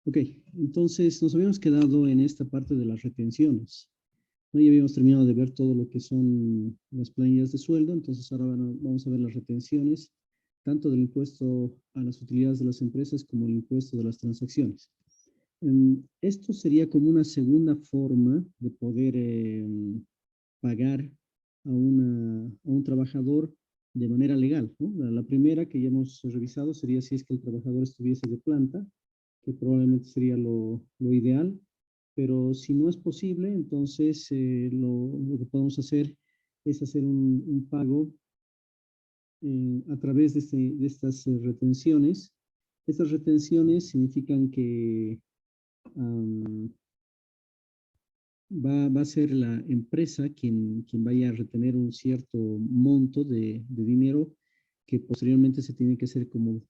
Ok, entonces nos habíamos quedado en esta parte de las retenciones, ¿no? Ya habíamos terminado de ver todo lo que son las planillas de sueldo, entonces ahora vamos a ver las retenciones, tanto del impuesto a las utilidades de las empresas como el impuesto de las transacciones. Esto sería como una segunda forma de poder pagar a un trabajador de manera legal, ¿no? La primera que ya hemos revisado sería si es que el trabajador estuviese de planta, que probablemente sería lo ideal, pero si no es posible, entonces lo que podemos hacer es hacer un pago a través de estas retenciones. Estas retenciones significan que um, va a ser la empresa quien vaya a retener un cierto monto de dinero que posteriormente se tiene que hacer como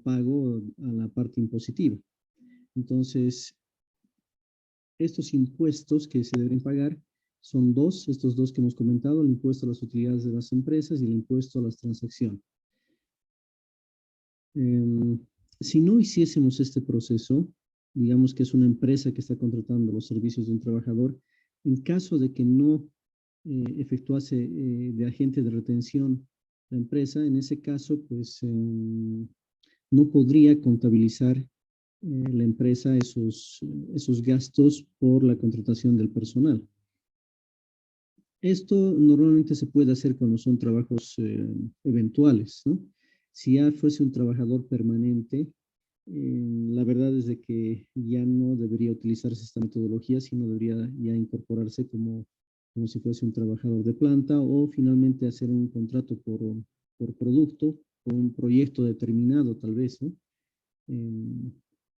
pago a la parte impositiva. Entonces, estos impuestos que se deben pagar son estos dos que hemos comentado, el impuesto a las utilidades de las empresas y el impuesto a las transacciones. Eh, si no hiciésemos este proceso, digamos que es una empresa que está contratando los servicios de un trabajador, en caso de que no efectuase de agente de retención la empresa, en ese caso, pues no podría contabilizar la empresa esos gastos por la contratación del personal. Esto normalmente se puede hacer cuando son trabajos eventuales, ¿no? Si ya fuese un trabajador permanente, la verdad es de que ya no debería utilizarse esta metodología, sino debería ya incorporarse como si fuese un trabajador de planta o finalmente hacer un contrato por producto, por un proyecto determinado tal vez, ¿no? Eh,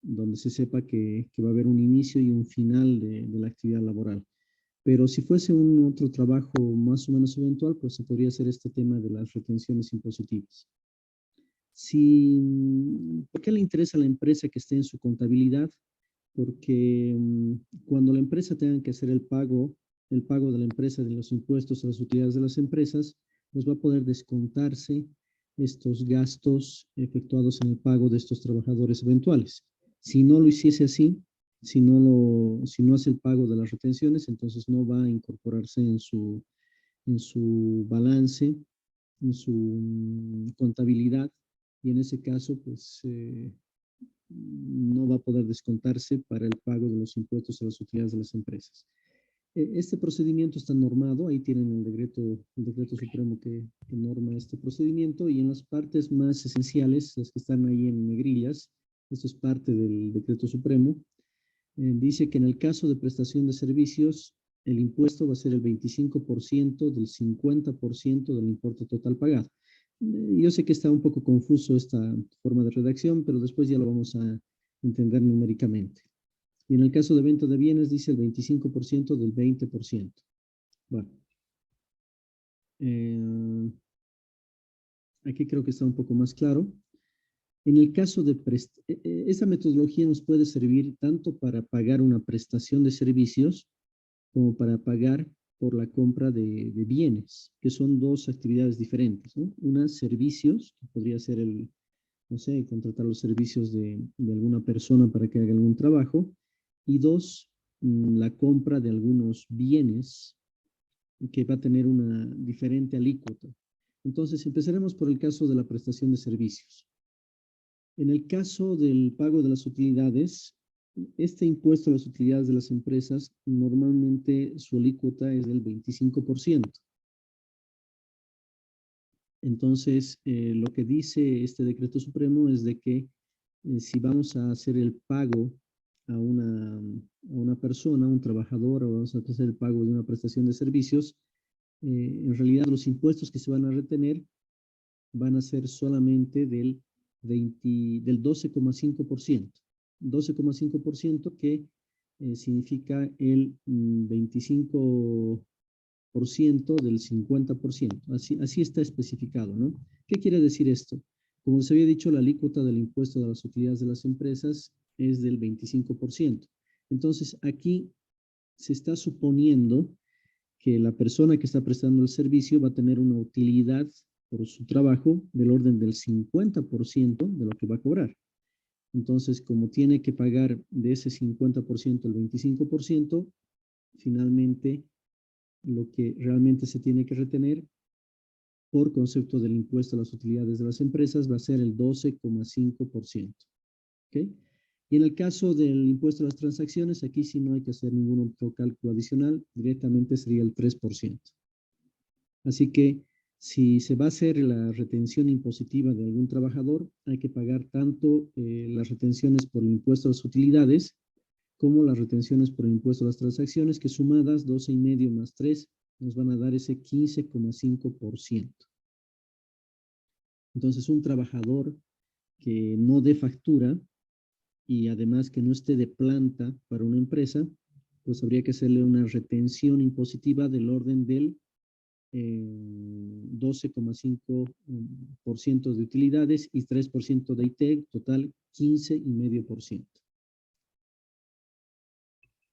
donde se sepa que va a haber un inicio y un final de la actividad laboral. Pero si fuese un otro trabajo más o menos eventual, pues se podría hacer este tema de las retenciones impositivas. ¿Por qué le interesa a la empresa que esté en su contabilidad? Porque cuando la empresa tenga que hacer el pago de la empresa de los impuestos a las utilidades de las empresas, pues va a poder descontarse estos gastos efectuados en el pago de estos trabajadores eventuales. Si no lo hiciese así, si no hace el pago de las retenciones, entonces no va a incorporarse en su balance, en su contabilidad, y en ese caso, pues no va a poder descontarse para el pago de los impuestos a las utilidades de las empresas. Este procedimiento está normado, ahí tienen el decreto supremo que norma este procedimiento, y en las partes más esenciales, las que están ahí en negrillas, esto es parte del decreto supremo, dice que en el caso de prestación de servicios, el impuesto va a ser el 25% del 50% del importe total pagado. Yo sé que está un poco confuso esta forma de redacción, pero después ya lo vamos a entender numéricamente. Y en el caso de venta de bienes dice el 25% del 20%. Bueno, eh, aquí creo que está un poco más claro. En el caso de esta metodología nos puede servir tanto para pagar una prestación de servicios como para pagar por la compra de bienes, que son dos actividades diferentes, ¿no? Una, servicios, que podría ser no sé, contratar los servicios de alguna persona para que haga algún trabajo, y dos, la compra de algunos bienes que va a tener una diferente alícuota. Entonces, empezaremos por el caso de la prestación de servicios. En el caso del pago de las utilidades, este impuesto a las utilidades de las empresas, normalmente su alícuota es del 25%. Entonces, lo que dice este decreto supremo es de que si vamos a hacer el pago a una persona, a un trabajador, o vamos a hacer el pago de una prestación de servicios, en realidad los impuestos que se van a retener van a ser solamente del 12,5%. 12,5% que significa el 25% del 50%. Así está especificado, ¿no? ¿Qué quiere decir esto? Como se había dicho, la alícuota del impuesto de las utilidades de las empresas es del 25%. Entonces, aquí se está suponiendo que la persona que está prestando el servicio va a tener una utilidad por su trabajo del orden del 50% de lo que va a cobrar. Entonces, como tiene que pagar de ese 50% el 25%, finalmente lo que realmente se tiene que retener por concepto del impuesto a las utilidades de las empresas va a ser el 12,5%. ¿Ok? Y en el caso del impuesto a las transacciones, aquí sí no hay que hacer ningún otro cálculo adicional, directamente sería el 3%. Así que si se va a hacer la retención impositiva de algún trabajador, hay que pagar tanto las retenciones por el impuesto a las utilidades como las retenciones por el impuesto a las transacciones, que sumadas 12,5 más 3 nos van a dar ese 15,5%. Entonces, un trabajador que no dé factura y además que no esté de planta para una empresa, pues habría que hacerle una retención impositiva del orden del 12,5% de utilidades y 3% de ITEC, total 15,5%.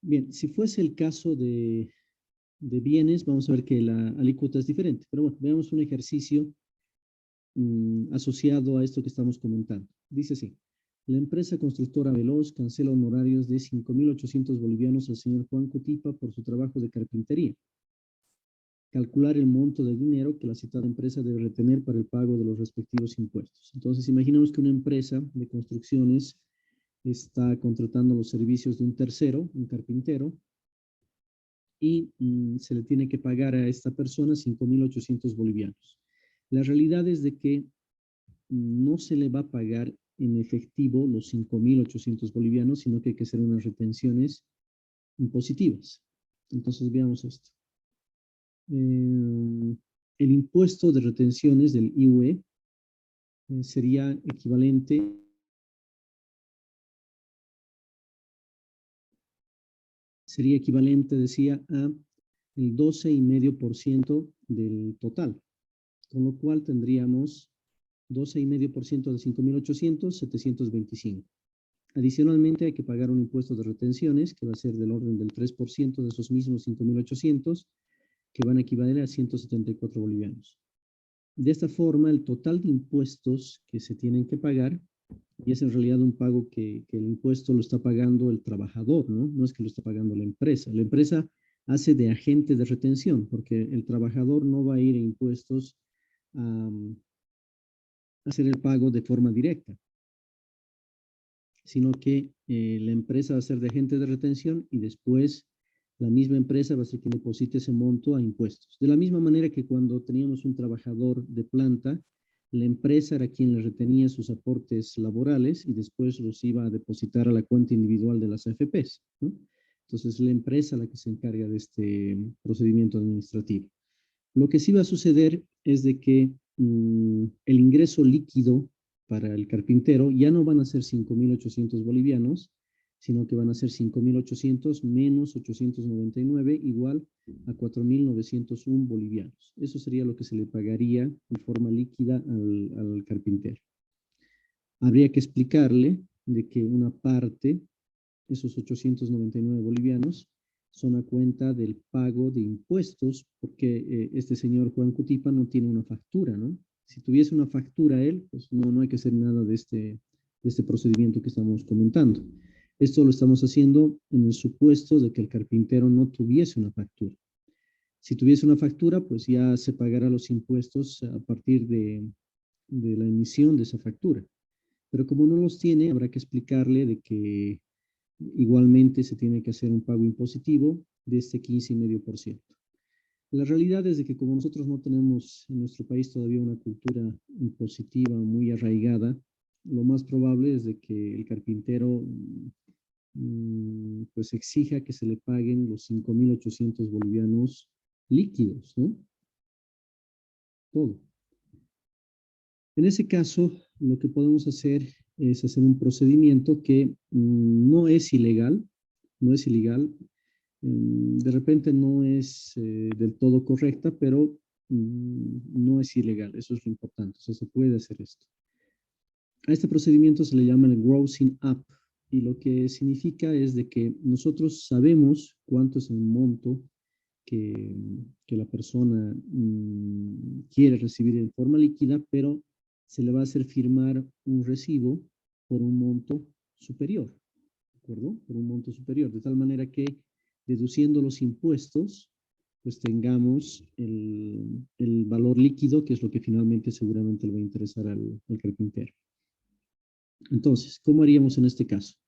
Bien, si fuese el caso de bienes, vamos a ver que la alícuota es diferente. Pero bueno, veamos un ejercicio asociado a esto que estamos comentando. Dice así: la empresa constructora Veloz cancela honorarios de 5.800 bolivianos al señor Juan Cutipa por su trabajo de carpintería. Calcular el monto de dinero que la citada empresa debe retener para el pago de los respectivos impuestos. Entonces, imaginemos que una empresa de construcciones está contratando los servicios de un tercero, un carpintero, y se le tiene que pagar a esta persona 5.800 bolivianos. La realidad es de que no se le va a pagar en efectivo los 5.800 bolivianos, sino que hay que hacer unas retenciones impositivas. Entonces, veamos esto. El impuesto de retenciones del IUE sería equivalente decía, a el 12,5% del total, con lo cual tendríamos 12,5% de 5.800, 725. Adicionalmente, hay que pagar un impuesto de retenciones, que va a ser del orden del 3% de esos mismos 5.800, que van a equivaler a 174 bolivianos. De esta forma, el total de impuestos que se tienen que pagar, y es en realidad un pago que el impuesto lo está pagando el trabajador, ¿no? No es que lo está pagando la empresa. La empresa hace de agente de retención, porque el trabajador no va a ir a impuestos a hacer el pago de forma directa, sino que la empresa va a ser de agente de retención y después la misma empresa va a ser quien deposite ese monto a impuestos. De la misma manera que cuando teníamos un trabajador de planta, la empresa era quien le retenía sus aportes laborales y después los iba a depositar a la cuenta individual de las AFPs, ¿no? Entonces, la empresa la que se encarga de este procedimiento administrativo. Lo que sí va a suceder es de que el ingreso líquido para el carpintero ya no van a ser 5.800 bolivianos, sino que van a ser 5.800 menos 899 igual a 4.901 bolivianos. Eso sería lo que se le pagaría en forma líquida al carpintero. Habría que explicarle de que una parte, esos 899 bolivianos, son a cuenta del pago de impuestos, porque este señor Juan Cutipa no tiene una factura, ¿no? Si tuviese una factura él, pues no hay que hacer nada de este procedimiento que estamos comentando. Esto lo estamos haciendo en el supuesto de que el carpintero no tuviese una factura. Si tuviese una factura, pues ya se pagará los impuestos a partir de la emisión de esa factura. Pero como no los tiene, habrá que explicarle de que igualmente se tiene que hacer un pago impositivo de este 15,5%. La realidad es de que como nosotros no tenemos en nuestro país todavía una cultura impositiva muy arraigada, lo más probable es de que el carpintero pues exija que se le paguen los 5.800 bolivianos líquidos, ¿no? Todo. En ese caso, lo que podemos hacer es hacer un procedimiento que no es ilegal, no es ilegal, de repente no es del todo correcta, pero no es ilegal, eso es lo importante, o sea, se puede hacer esto. A este procedimiento se le llama el grossing up, y lo que significa es de que nosotros sabemos cuánto es el monto que la persona quiere recibir en forma líquida, pero se le va a hacer firmar un recibo por un monto superior, ¿de acuerdo? Por un monto superior, de tal manera que deduciendo los impuestos, pues tengamos el valor líquido, que es lo que finalmente seguramente le va a interesar al carpintero. Entonces, ¿cómo haríamos en este caso?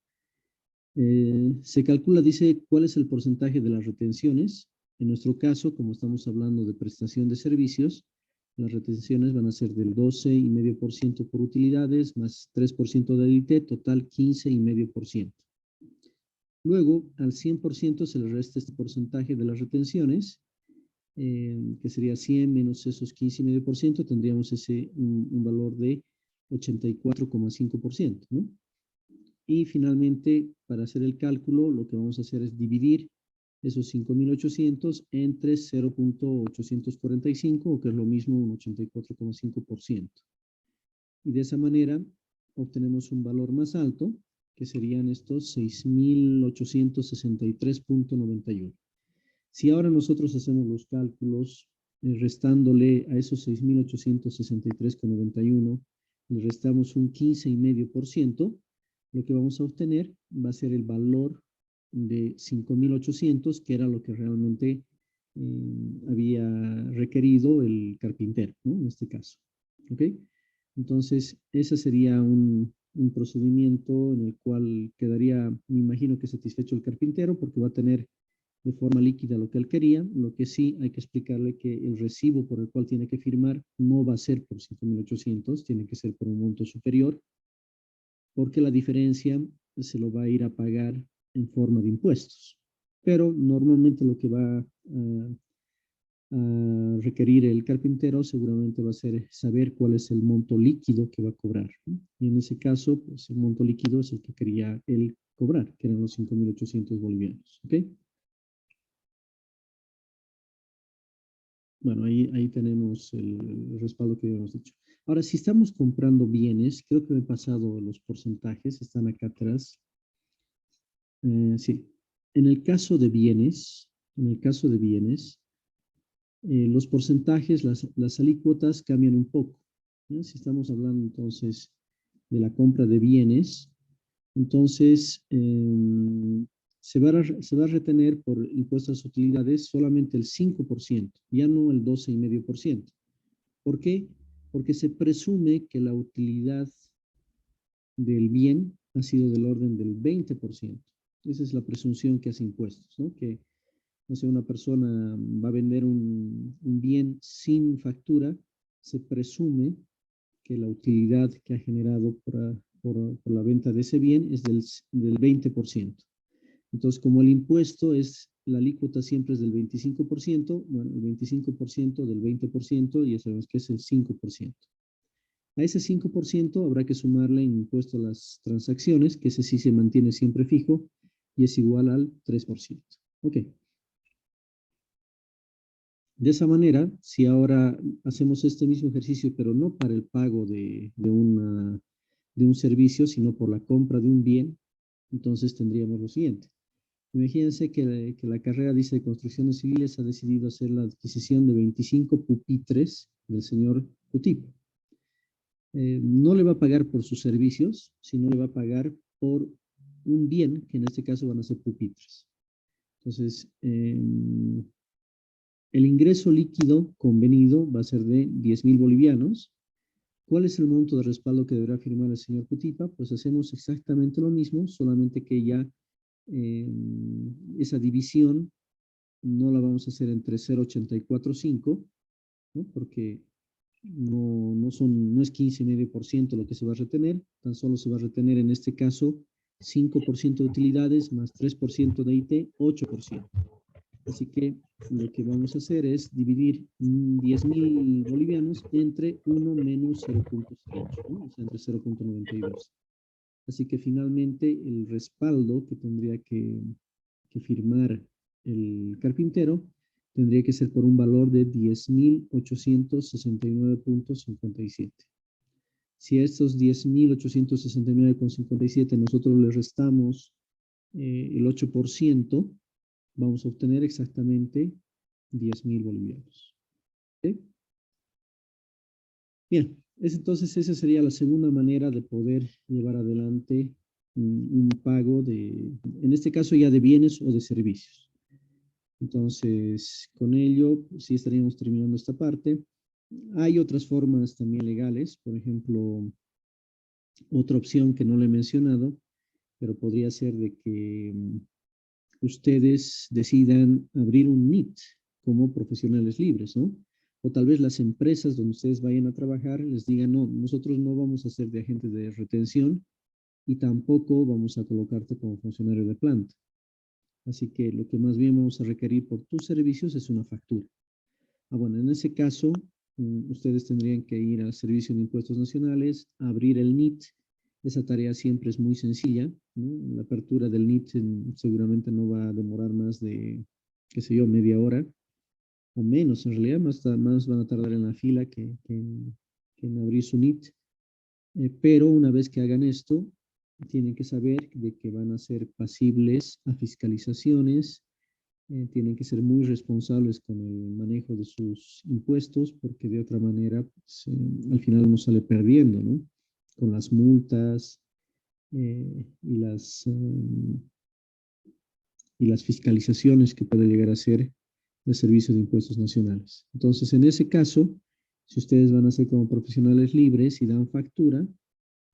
Se calcula, dice, cuál es el porcentaje de las retenciones. En nuestro caso, como estamos hablando de prestación de servicios, las retenciones van a ser del 12,5% por utilidades, más 3% de IT, total 15,5%. Luego, al 100% se le resta este porcentaje de las retenciones, que sería 100 menos esos 15,5%, tendríamos un valor de 84,5%, ¿no? Y finalmente, para hacer el cálculo, lo que vamos a hacer es dividir esos 5.800 entre 0,845, o que es lo mismo, un 84,5%. Y de esa manera obtenemos un valor más alto, que serían estos 6.863,91. Si ahora nosotros hacemos los cálculos, restándole a esos 6.863,91, le restamos un 15,5%, lo que vamos a obtener va a ser el valor de 5.800, que era lo que realmente había requerido el carpintero, ¿no? En este caso. ¿Ok? Entonces, ese sería un procedimiento en el cual quedaría, me imagino que satisfecho el carpintero, porque va a tener de forma líquida lo que él quería. Lo que sí hay que explicarle que el recibo por el cual tiene que firmar no va a ser por 5.800, tiene que ser por un monto superior, porque la diferencia se lo va a ir a pagar en forma de impuestos. Pero normalmente lo que va a requerir el carpintero seguramente va a ser saber cuál es el monto líquido que va a cobrar, ¿no? Y en ese caso, pues el monto líquido es el que quería él cobrar, que eran los 5.800 bolivianos. ¿Ok? Bueno, ahí tenemos el respaldo que habíamos dicho. Ahora, si estamos comprando bienes, creo que me he pasado los porcentajes, están acá atrás. Sí. En el caso de bienes, los porcentajes, las alícuotas cambian un poco, ¿no? Si estamos hablando entonces de la compra de bienes, entonces se va a retener por impuestos a utilidades solamente el 5%, ya no el 12,5%. ¿Por qué? Porque se presume que la utilidad del bien ha sido del orden del 20%. Esa es la presunción que hace impuestos, ¿no? Que, no sé, una persona va a vender un bien sin factura, se presume que la utilidad que ha generado por la venta de ese bien es del 20%. Entonces, como el impuesto es, la alícuota siempre es del 25%, bueno, el 25% del 20%, ya sabemos que es el 5%. A ese 5% habrá que sumarle en impuesto a las transacciones, que ese sí se mantiene siempre fijo, y es igual al 3%. Ok. De esa manera, si ahora hacemos este mismo ejercicio, pero no para el pago de un servicio, sino por la compra de un bien, entonces tendríamos lo siguiente. Imagínense que la carrera, dice, de Construcciones Civiles ha decidido hacer la adquisición de 25 pupitres del señor Cutipo. No le va a pagar por sus servicios, sino le va a pagar por un bien, que en este caso van a ser pupitres. Entonces, el ingreso líquido convenido va a ser de 10.000 bolivianos. ¿Cuál es el monto de respaldo que deberá firmar el señor Cutipa? Pues hacemos exactamente lo mismo, solamente que ya esa división no la vamos a hacer entre 0,845, ¿no? Porque no es 15,5% lo que se va a retener, tan solo se va a retener en este caso 5% de utilidades más 3% de IT, 8%. Así que lo que vamos a hacer es dividir 10.000 bolivianos entre 1 menos 0,08, ¿no? O sea, entre 0,92. Así que finalmente el respaldo que tendría que firmar el carpintero tendría que ser por un valor de 10.869,57. Si a estos 10.869,57 nosotros le restamos el 8%, vamos a obtener exactamente 10.000 bolivianos. ¿Okay? Bien, entonces esa sería la segunda manera de poder llevar adelante un pago en este caso ya de bienes o de servicios. Entonces, con ello, sí estaríamos terminando esta parte. Hay otras formas también legales, por ejemplo, otra opción que no le he mencionado, pero podría ser de que ustedes decidan abrir un NIT como profesionales libres, ¿no? O tal vez las empresas donde ustedes vayan a trabajar les digan, no, nosotros no vamos a ser de agentes de retención y tampoco vamos a colocarte como funcionario de planta. Así que lo que más bien vamos a requerir por tus servicios es una factura. Bueno, en ese caso, ustedes tendrían que ir al Servicio de Impuestos Nacionales, abrir el NIT. Esa tarea siempre es muy sencilla, ¿no? La apertura del NIT seguramente no va a demorar más de, qué sé yo, media hora o menos. En realidad, más van a tardar en la fila que en abrir su NIT. Pero una vez que hagan esto, tienen que saber de que van a ser pasibles a fiscalizaciones, tienen que ser muy responsables con el manejo de sus impuestos, porque de otra manera, pues, al final uno sale perdiendo, ¿no? Con las multas y las fiscalizaciones que puede llegar a ser el Servicio de Impuestos Nacionales. Entonces, en ese caso, si ustedes van a ser como profesionales libres y dan factura,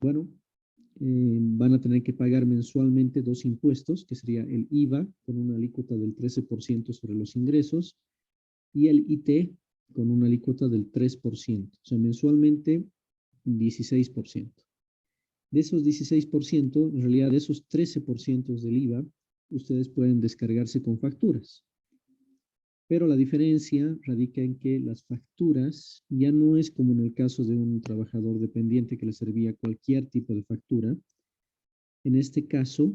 bueno, van a tener que pagar mensualmente dos impuestos, que sería el IVA con una alícuota del 13% sobre los ingresos y el IT con una alícuota del 3%, o sea, mensualmente 16%. De esos 16%, en realidad de esos 13% del IVA, ustedes pueden descargarse con facturas. Pero la diferencia radica en que las facturas ya no es como en el caso de un trabajador dependiente que le servía cualquier tipo de factura. En este caso,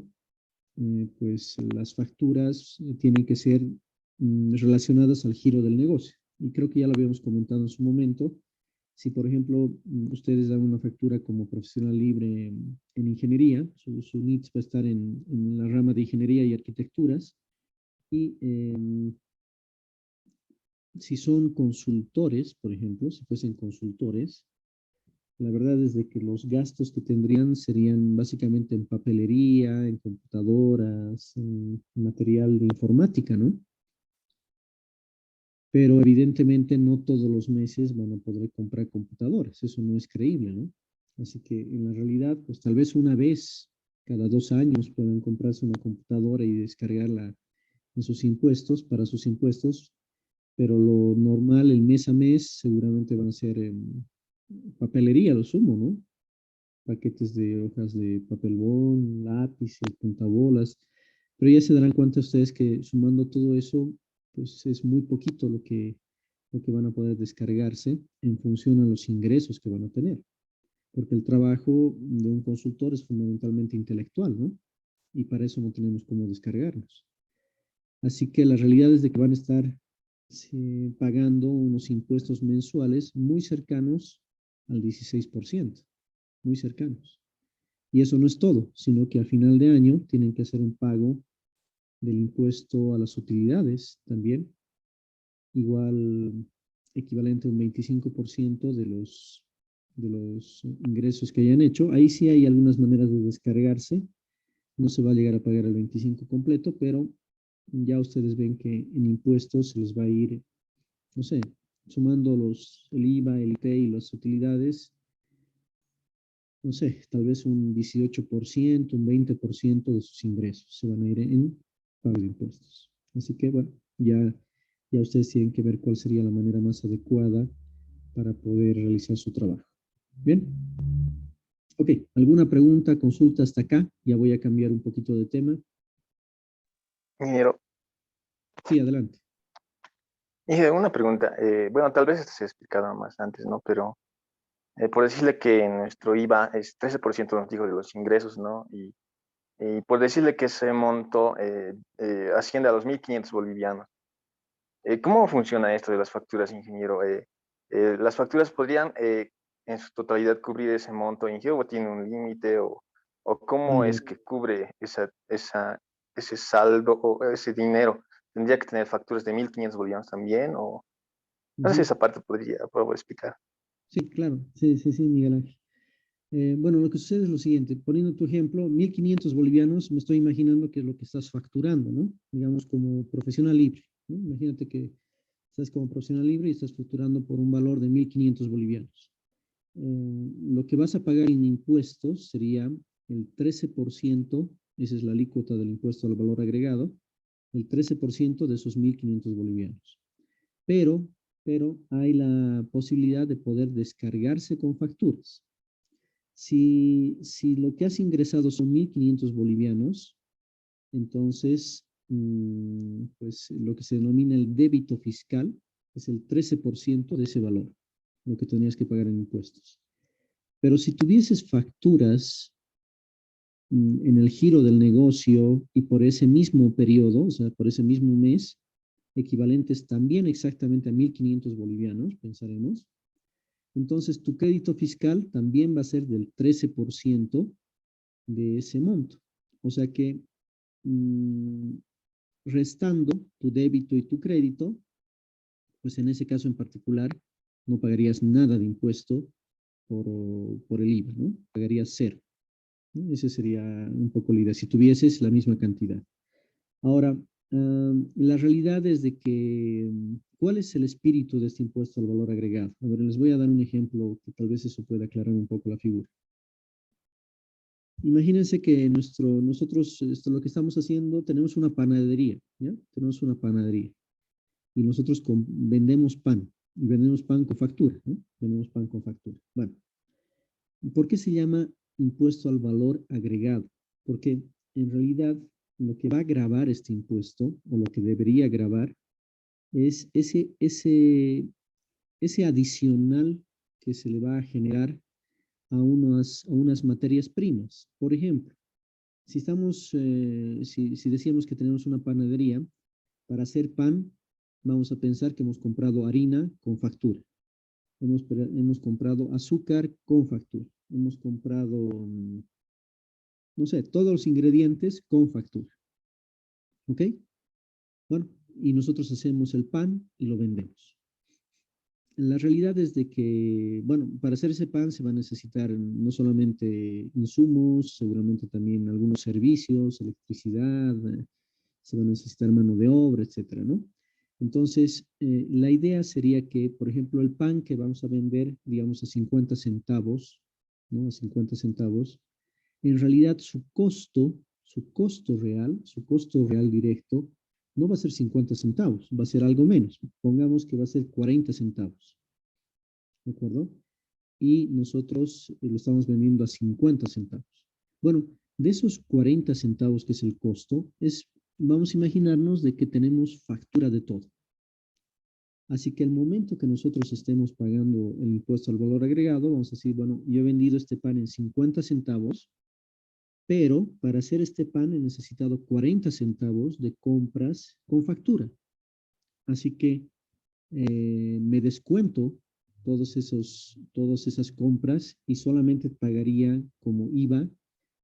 pues las facturas tienen que ser relacionadas al giro del negocio. Y creo que ya lo habíamos comentado en su momento. Si, por ejemplo, ustedes dan una factura como profesional libre en ingeniería, su NITS va a estar en la rama de ingeniería y arquitecturas. Y si son consultores, por ejemplo, si fuesen consultores, la verdad es de que los gastos que tendrían serían básicamente en papelería, en computadoras, en material de informática, ¿no? Pero evidentemente no todos los meses van a poder comprar computadoras, eso no es creíble, ¿no? Así que en la realidad, pues tal vez una vez cada 2 años puedan comprarse una computadora y descargarla en sus impuestos, para sus impuestos, pero lo normal, el mes a mes, seguramente van a ser papelería, lo sumo, ¿no? Paquetes de hojas de papel bond, lápices, puntabolas, pero ya se darán cuenta ustedes que sumando todo eso, pues es muy poquito lo que van a poder descargarse en función a los ingresos que van a tener, porque el trabajo de un consultor es fundamentalmente intelectual, ¿no? Y para eso no tenemos cómo descargarnos. Así que la realidad es de que van a estar pagando unos impuestos mensuales muy cercanos al 16%, muy cercanos. Y eso no es todo, sino que al final de año tienen que hacer un pago del impuesto a las utilidades también, igual equivalente a un 25% de los ingresos que hayan hecho. Ahí sí hay algunas maneras de descargarse, no se va a llegar a pagar el 25 completo, pero ya ustedes ven que en impuestos se les va a ir, no sé, sumando el IVA, el IT y las utilidades, no sé, tal vez un 18%, un 20% de sus ingresos se van a ir en pago de impuestos. Así que, bueno, ya ustedes tienen que ver cuál sería la manera más adecuada para poder realizar su trabajo. Bien. Ok, ¿alguna pregunta, consulta hasta acá? Ya voy a cambiar un poquito de tema. Ingeniero, Sí, adelante. una pregunta. Bueno, tal vez esto se ha explicado más antes, ¿no? Pero por decirle que nuestro IVA es 13%, nos dijo, de los ingresos, ¿no? Y por decirle que ese monto asciende a los 1.500 bolivianos. ¿Cómo funciona esto de las facturas, ingeniero? ¿Las facturas podrían en su totalidad cubrir ese monto, ingeniero, o tiene un límite? ¿O cómo Ya. es que cubre ese saldo o ese dinero? ¿Tendría que tener facturas de 1.500 bolivianos también? ¿O no sé si Ujú. esa parte podría, por favor, explicar? Sí, claro. Sí, sí, sí, Miguel Ángel. Bueno, lo que sucede es lo siguiente, poniendo tu ejemplo, 1.500 bolivianos, me estoy imaginando que es lo que estás facturando, ¿no? Digamos como profesional libre, ¿no? Imagínate que estás como profesional libre y estás facturando por un valor de 1.500 bolivianos. Lo que vas a pagar en impuestos sería el 13%, esa es la alícuota del impuesto al valor agregado, el 13% de esos 1.500 bolivianos. Pero, pero hay la posibilidad de poder descargarse con facturas. Si lo que has ingresado son 1.500 bolivianos, entonces, pues lo que se denomina el débito fiscal es el 13% de ese valor, lo que tenías que pagar en impuestos. Pero si tuvieses facturas en el giro del negocio y por ese mismo periodo, o sea, por ese mismo mes, equivalentes también exactamente a 1.500 bolivianos, pensaremos, entonces tu crédito fiscal también va a ser del 13% de ese monto. O sea que mmm, restando tu débito y tu crédito, pues en ese caso en particular no pagarías nada de impuesto por el IVA, ¿no? Pagarías cero, ¿no? Ese sería un poco la idea, si tuvieses la misma cantidad. Ahora, la realidad es de que, ¿cuál es el espíritu de este impuesto al valor agregado? A ver, les voy a dar un ejemplo que tal vez eso pueda aclarar un poco la figura. Imagínense que nosotros, lo que estamos haciendo, tenemos una panadería, ¿ya? Tenemos una panadería y nosotros vendemos pan, y vendemos pan con factura, ¿no? Vendemos pan con factura. Bueno, ¿por qué se llama impuesto al valor agregado? Porque en realidad lo que va a gravar este impuesto, o lo que debería gravar, es ese adicional que se le va a generar a unas materias primas. Por ejemplo, si decíamos que tenemos una panadería, para hacer pan, vamos a pensar que hemos comprado harina con factura. Hemos comprado azúcar con factura. Hemos comprado, no sé, todos los ingredientes con factura. ¿Ok? Bueno, y nosotros hacemos el pan y lo vendemos. La realidad es de que, bueno, para hacer ese pan se va a necesitar no solamente insumos, seguramente también algunos servicios, electricidad, se va a necesitar mano de obra, etcétera, ¿no? Entonces, la idea sería que, por ejemplo, el pan que vamos a vender, digamos, a 50 centavos, ¿no? A 50 centavos, en realidad su costo real directo, no va a ser 50 centavos, va a ser algo menos. Pongamos que va a ser 40 centavos, ¿de acuerdo? Y nosotros lo estamos vendiendo a 50 centavos. Bueno, de esos 40 centavos que es el costo, vamos a imaginarnos de que tenemos factura de todo. Así que al momento que nosotros estemos pagando el impuesto al valor agregado, vamos a decir, bueno, yo he vendido este pan en 50 centavos, pero para hacer este pan he necesitado 40 centavos de compras con factura. Así que me descuento todas esas compras y solamente pagaría como IVA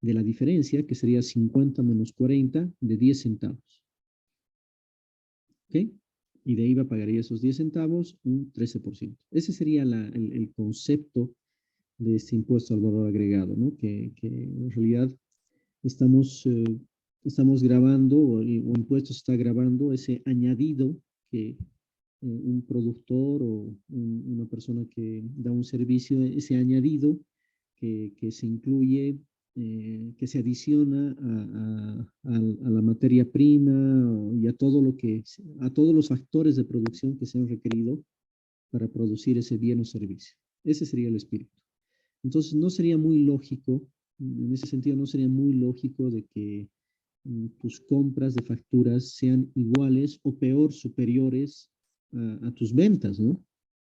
de la diferencia, que sería 50 menos 40 de 10 centavos. ¿Ok? Y de IVA pagaría esos 10 centavos, un 13%. Ese sería el concepto de este impuesto al valor agregado, ¿no? Que en realidad estamos grabando, o impuesto está grabando ese añadido que un productor o una persona que da un servicio, ese añadido que se incluye, que se adiciona a la materia prima y a todos los factores de producción que se han requerido para producir ese bien o servicio. Ese sería el espíritu. Entonces, no sería muy lógico, en ese sentido, no sería muy lógico de que tus compras de facturas sean iguales o peor, superiores a tus ventas, ¿no?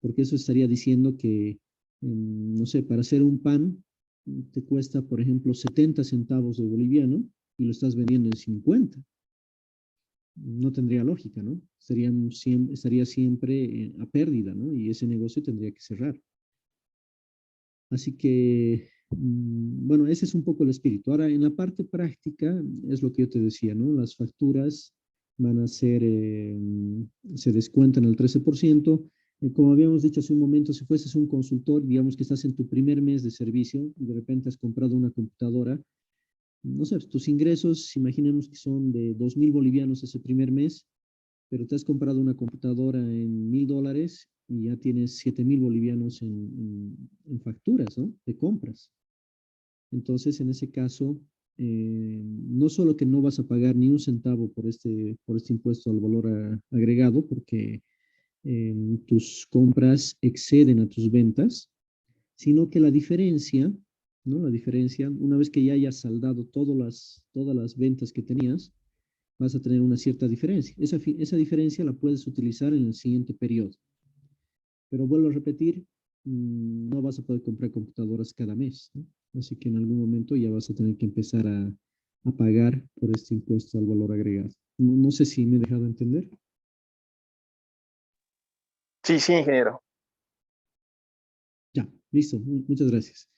Porque eso estaría diciendo que, no sé, para hacer un pan te cuesta, por ejemplo, 70 centavos de boliviano y lo estás vendiendo en 50. No tendría lógica, ¿no? Estaría siempre a pérdida, ¿no? Y ese negocio tendría que cerrar. Así que, bueno, ese es un poco el espíritu. Ahora, en la parte práctica, es lo que yo te decía, ¿no? Las facturas van a ser, se descuentan el 13%. Como habíamos dicho hace un momento, si fueses un consultor, digamos que estás en tu primer mes de servicio y de repente has comprado una computadora, no sé, tus ingresos, imaginemos que son de 2.000 bolivianos ese primer mes, pero te has comprado una computadora en $1.000 y ya tienes 7.000 bolivianos en facturas, ¿no? De compras. Entonces, en ese caso, no solo que no vas a pagar ni un centavo por este impuesto al valor agregado, porque tus compras exceden a tus ventas, sino que la diferencia, ¿no? La diferencia, una vez que ya hayas saldado todas las ventas que tenías, vas a tener una cierta diferencia. Esa diferencia la puedes utilizar en el siguiente periodo. Pero vuelvo a repetir, no vas a poder comprar computadoras cada mes, ¿no? Así que en algún momento ya vas a tener que empezar a pagar por este impuesto al valor agregado. No, no sé si me he dejado entender. Sí, sí, ingeniero. Ya, listo. Muchas gracias.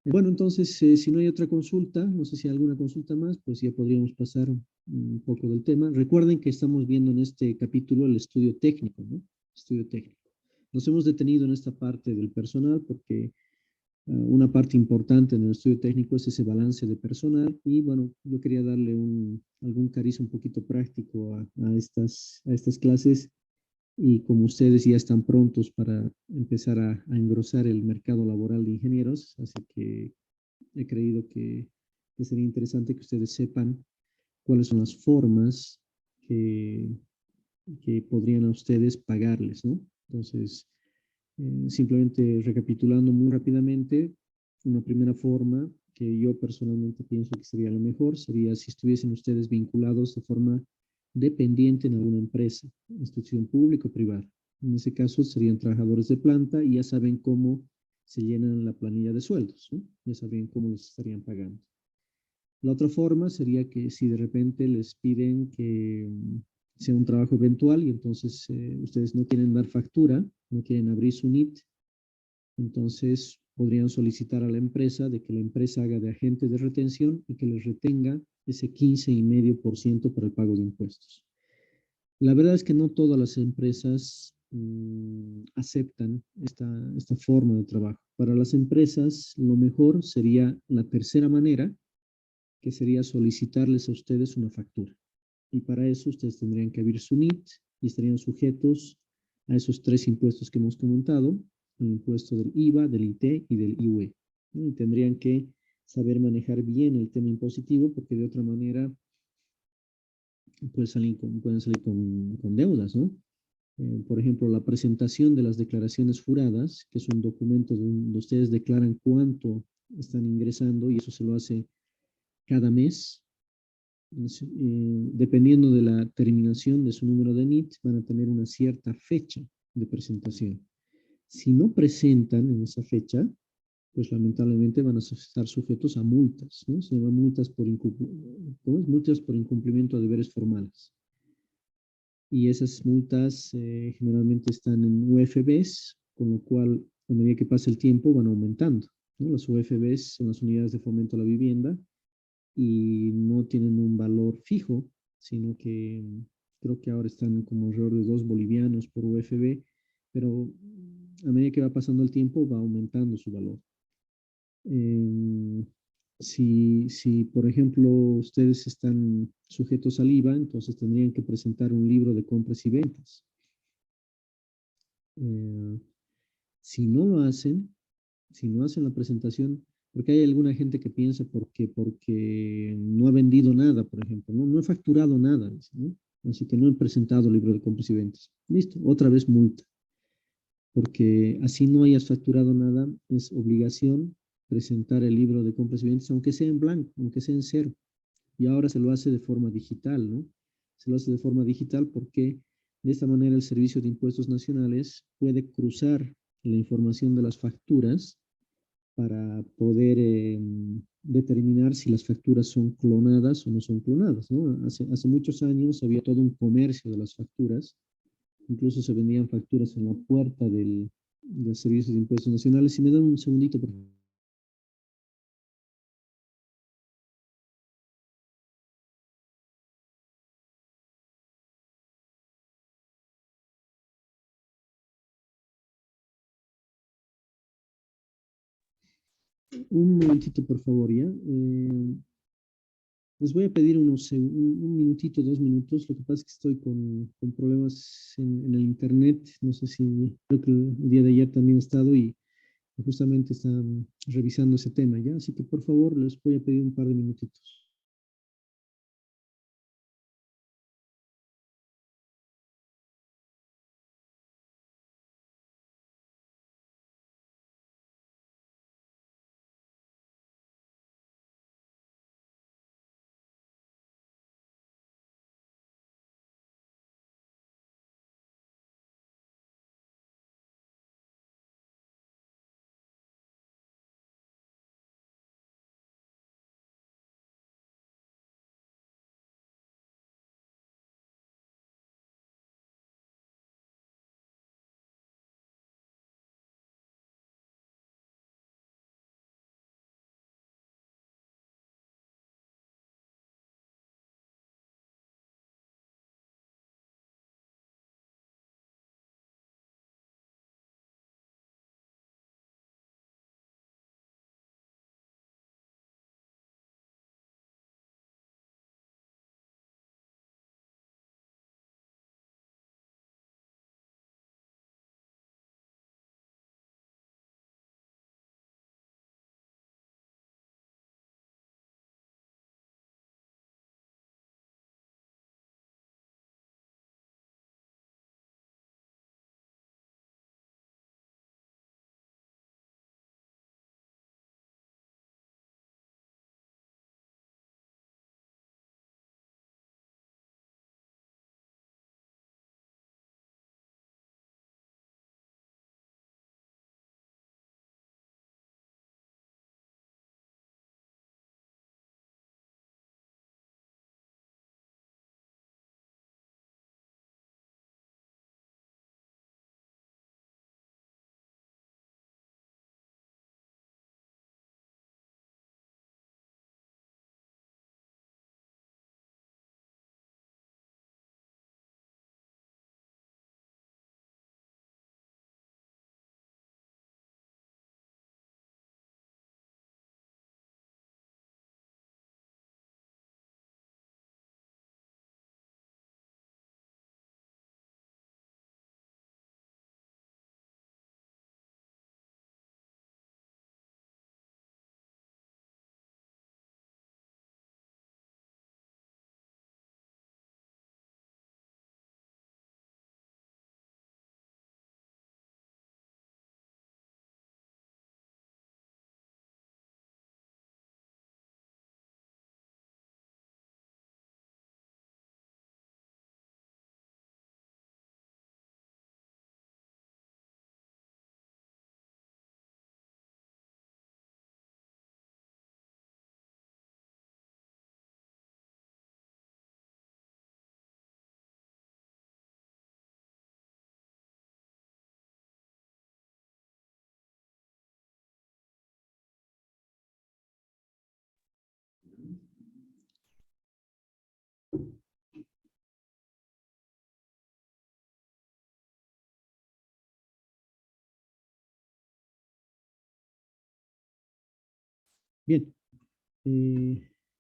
Bueno, entonces, si no hay otra consulta, no sé si hay alguna consulta más, pues ya podríamos pasar un poco del tema. Recuerden que estamos viendo en este capítulo el estudio técnico, ¿no? Estudio técnico. Nos hemos detenido en esta parte del personal porque una parte importante en el estudio técnico es ese balance de personal y bueno, yo quería darle algún cariz un poquito práctico a estas clases y como ustedes ya están prontos para empezar a engrosar el mercado laboral de ingenieros, así que he creído que sería interesante que ustedes sepan cuáles son las formas que, que podrían a ustedes pagarles, ¿no? Entonces, simplemente recapitulando muy rápidamente, una primera forma que yo personalmente pienso que sería la mejor sería si estuviesen ustedes vinculados de forma dependiente en alguna empresa, institución pública o privada. En ese caso serían trabajadores de planta y ya saben cómo se llenan la planilla de sueldos, ¿no? Ya sabrían cómo les estarían pagando. La otra forma sería que si de repente les piden que sea un trabajo eventual y entonces ustedes no quieren dar factura, no quieren abrir su NIT, entonces podrían solicitar a la empresa de que la empresa haga de agente de retención y que les retenga ese 15,5% para el pago de impuestos. La verdad es que no todas las empresas aceptan esta forma de trabajo. Para las empresas, lo mejor sería la tercera manera, que sería solicitarles a ustedes una factura. Y para eso ustedes tendrían que abrir su NIT y estarían sujetos a esos tres impuestos que hemos comentado, el impuesto del IVA, del IT y del IUE, ¿no? Y tendrían que saber manejar bien el tema impositivo porque de otra manera pueden salir con deudas, ¿no? Por ejemplo, la presentación de las declaraciones juradas, que es un documento donde ustedes declaran cuánto están ingresando y eso se lo hace cada mes. Dependiendo de la terminación de su número de NIT, van a tener una cierta fecha de presentación. Si no presentan en esa fecha, pues lamentablemente van a estar sujetos a multas, ¿no? Se llaman multas por incumplimiento de deberes formales. Y esas multas generalmente están en UFBs, con lo cual a medida que pasa el tiempo van aumentando, ¿no? Las UFBs son las unidades de fomento a la vivienda y no tienen un valor fijo, sino que creo que ahora están como alrededor de 2 bolivianos por UFB, pero a medida que va pasando el tiempo va aumentando su valor. Eh, si, por ejemplo, ustedes están sujetos al IVA, entonces tendrían que presentar un libro de compras y ventas. Eh, si no lo hacen, si no hacen la presentación, porque hay alguna gente que piensa porque no ha vendido nada, por ejemplo, no he facturado nada, dice, ¿no? Así que no he presentado libro de compras y ventas. Listo, otra vez multa, porque así no hayas facturado nada, es obligación presentar el libro de compras y ventas, aunque sea en blanco, aunque sea en cero. Y ahora se lo hace de forma digital, ¿no? Se lo hace de forma digital porque de esta manera el Servicio de Impuestos Nacionales puede cruzar la información de las facturas para poder determinar si las facturas son clonadas o no son clonadas, ¿no? Hace muchos años había todo un comercio de las facturas, incluso se vendían facturas en la puerta del Servicio de Impuestos Nacionales. Si me dan un segundito, por favor. Un momentito, por favor, ¿ya? Les voy a pedir un minutito, 2 minutos. Lo que pasa es que estoy con problemas en el internet. No sé si, creo que el día de ayer también he estado y justamente están revisando ese tema, ¿ya? Así que por favor les voy a pedir un par de minutitos. Bien,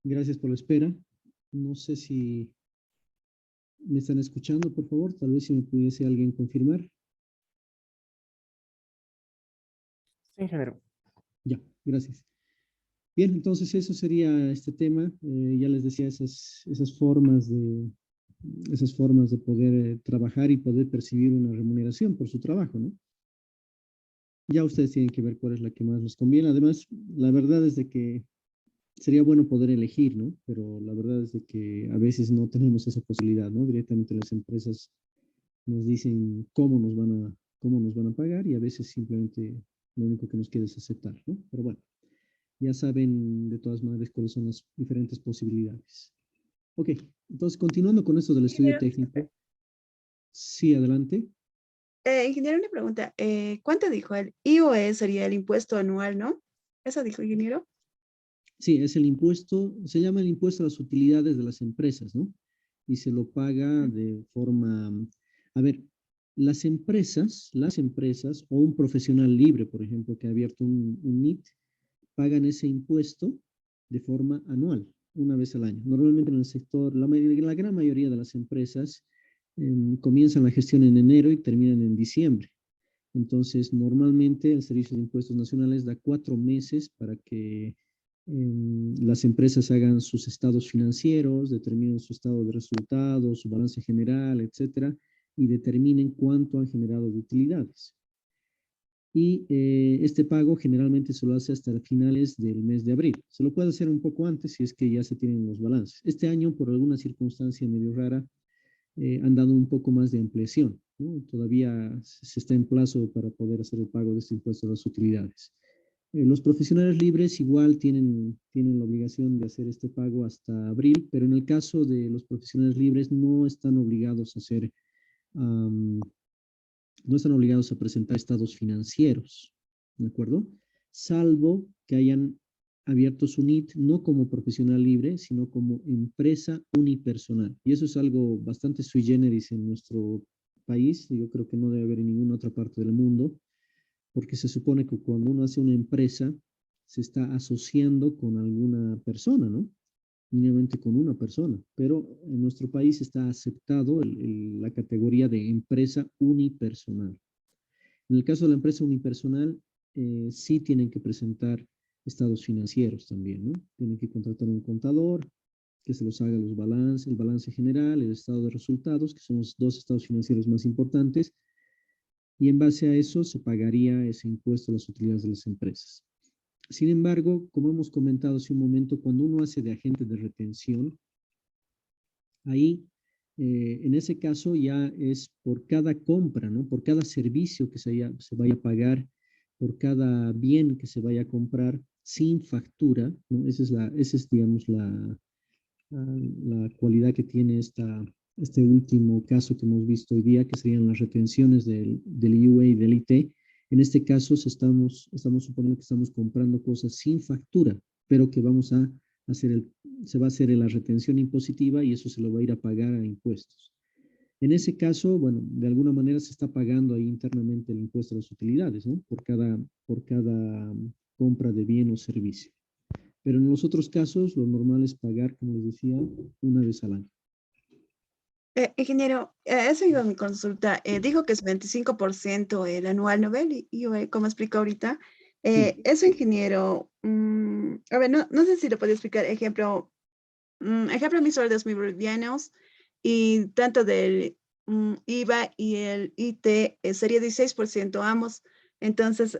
gracias por la espera. No sé si me están escuchando, por favor. Tal vez si me pudiese alguien confirmar. Sí, ingeniero. Ya, gracias. Bien, entonces eso sería este tema. Ya les decía esas formas de poder trabajar y poder percibir una remuneración por su trabajo, ¿no? Ya ustedes tienen que ver cuál es la que más les conviene. Además, la verdad es de que sería bueno poder elegir, ¿no? Pero la verdad es de que a veces no tenemos esa posibilidad, ¿no? Directamente las empresas nos dicen cómo nos van a pagar y a veces simplemente lo único que nos queda es aceptar, ¿no? Pero bueno, ya saben de todas maneras cuáles son las diferentes posibilidades. Ok, entonces continuando con esto del estudio Ingeniero, técnico, sí, adelante. ingeniero, una pregunta. ¿Cuánto dijo el IOE sería el impuesto anual, no? Eso dijo, ingeniero. Sí, es el impuesto, se llama el impuesto a las utilidades de las empresas, ¿no? Y se lo paga de forma, a ver, las empresas o un profesional libre, por ejemplo, que ha abierto un NIT, pagan ese impuesto de forma anual, una vez al año. Normalmente en el sector, la gran mayoría de las empresas comienzan la gestión en enero y terminan en diciembre. Entonces, normalmente el Servicio de Impuestos Nacionales da 4 meses para que las empresas hagan sus estados financieros, determinen su estado de resultados, su balance general, etcétera, y determinen cuánto han generado de utilidades. Y este pago generalmente se lo hace hasta finales del mes de abril. Se lo puede hacer un poco antes si es que ya se tienen los balances. Este año, por alguna circunstancia medio rara, han dado un poco más de ampliación, ¿no? Todavía se está en plazo para poder hacer el pago de este impuesto a las utilidades. Los profesionales libres igual tienen la obligación de hacer este pago hasta abril, pero en el caso de los profesionales libres no están obligados a hacer, no están obligados a presentar estados financieros, ¿de acuerdo? Salvo que hayan abierto su NIT no como profesional libre, sino como empresa unipersonal. Y eso es algo bastante sui generis en nuestro país. Yo creo que no debe haber en ninguna otra parte del mundo, porque se supone que cuando uno hace una empresa, se está asociando con alguna persona, ¿no? Mínimamente con una persona, pero en nuestro país está aceptado la categoría de empresa unipersonal. En el caso de la empresa unipersonal, sí tienen que presentar estados financieros también, ¿no? Tienen que contratar un contador que se los haga el balance general, el estado de resultados, que son los dos estados financieros más importantes, y en base a eso se pagaría ese impuesto a las utilidades de las empresas. Sin embargo, como hemos comentado hace un momento, cuando uno hace de agente de retención, ahí, en ese caso ya es por cada compra, ¿no? Por cada servicio que se vaya a pagar, por cada bien que se vaya a comprar sin factura, ¿no? Esa es, digamos, la cualidad que tiene este último caso que hemos visto hoy día, que serían las retenciones del IUE y del IT. En este caso, estamos suponiendo que estamos comprando cosas sin factura, pero que se va a hacer la retención impositiva y eso se lo va a ir a pagar a impuestos. En ese caso, bueno, de alguna manera se está pagando ahí internamente el impuesto a las utilidades, ¿no? Por cada compra de bien o servicio. Pero en los otros casos, lo normal es pagar, como les decía, una vez al año. Ingeniero, eso iba a mi consulta. Dijo que es 25% el anual, ¿no ve? Y yo, como explico ahorita, Sí, eso, ingeniero, a ver, no sé si lo puede explicar. Ejemplo, mis sueldos muy bolivianos y tanto del IVA y el IT sería 16% ambos. Entonces,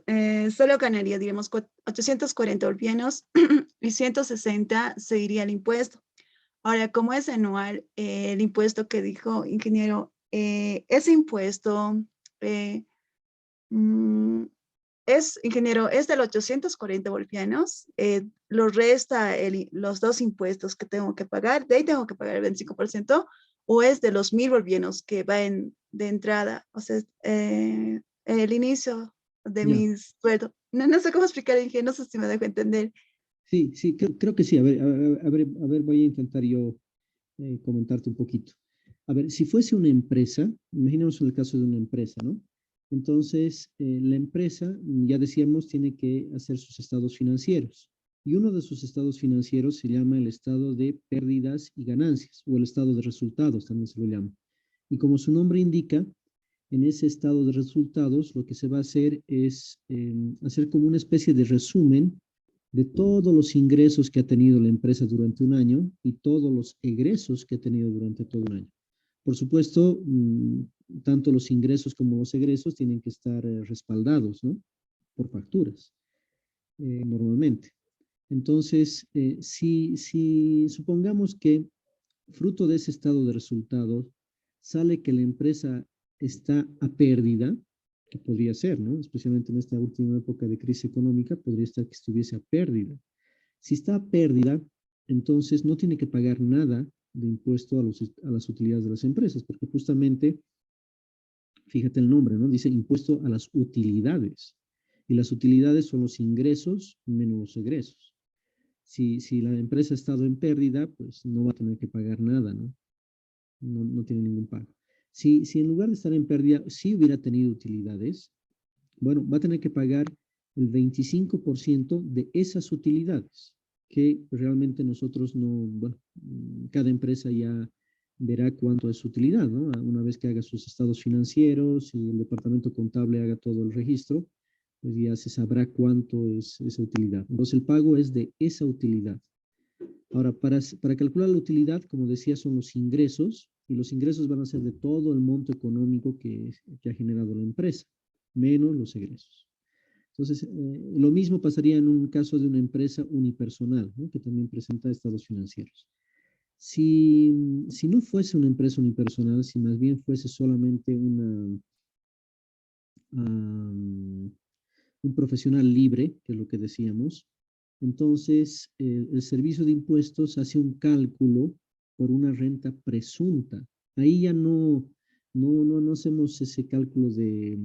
solo ganaría, digamos, 840 bolivianos y 160 se iría al impuesto. Ahora, como es anual, el impuesto que dijo ingeniero, ese impuesto eh, mm, ingeniero, es de los 840 bolivianos, lo resta los dos impuestos que tengo que pagar, de ahí tengo que pagar el 25%, o es de los 1000 bolivianos que va de entrada, o sea, el inicio de ya. mis sueldos. No sé cómo explicar, ingeniero, no sé si me dejo entender. Sí, sí, creo que sí. A ver, voy a intentar yo comentarte un poquito. A ver, si fuese una empresa, imaginemos el caso de una empresa, ¿no? Entonces, la empresa, ya decíamos, tiene que hacer sus estados financieros. Y uno de sus estados financieros se llama el estado de pérdidas y ganancias, o el estado de resultados también se lo llama. Y como su nombre indica, en ese estado de resultados, lo que se va a hacer es hacer como una especie de resumen de todos los ingresos que ha tenido la empresa durante un año y todos los egresos que ha tenido durante todo un año. Por supuesto, tanto los ingresos como los egresos tienen que estar respaldados, ¿no? Por facturas, normalmente. Entonces, si supongamos que fruto de ese estado de resultados sale que la empresa está a pérdida, que podría ser, ¿no? Especialmente en esta última época de crisis económica, podría estar que estuviese a pérdida. Si está a pérdida, entonces no tiene que pagar nada de impuesto a las utilidades de las empresas, porque justamente, fíjate el nombre, ¿no? Dice impuesto a las utilidades. Y las utilidades son los ingresos menos los egresos. Si la empresa ha estado en pérdida, pues no va a tener que pagar nada, ¿no? No tiene ningún pago. Si en lugar de estar en pérdida, sí hubiera tenido utilidades, bueno, va a tener que pagar el 25% de esas utilidades, que realmente nosotros no, bueno, cada empresa ya verá cuánto es su utilidad, ¿no? Una vez que haga sus estados financieros y el departamento contable haga todo el registro, pues ya se sabrá cuánto es esa utilidad. Entonces el pago es de esa utilidad. Ahora, para calcular la utilidad, como decía, son los ingresos, y los ingresos van a ser de todo el monto económico que ha generado la empresa, menos los egresos. Entonces, lo mismo pasaría en un caso de una empresa unipersonal, ¿no? Que también presenta estados financieros. Si no fuese una empresa unipersonal, si más bien fuese solamente un profesional libre, que es lo que decíamos, entonces el servicio de impuestos hace un cálculo por una renta presunta. Ahí ya no hacemos ese cálculo de,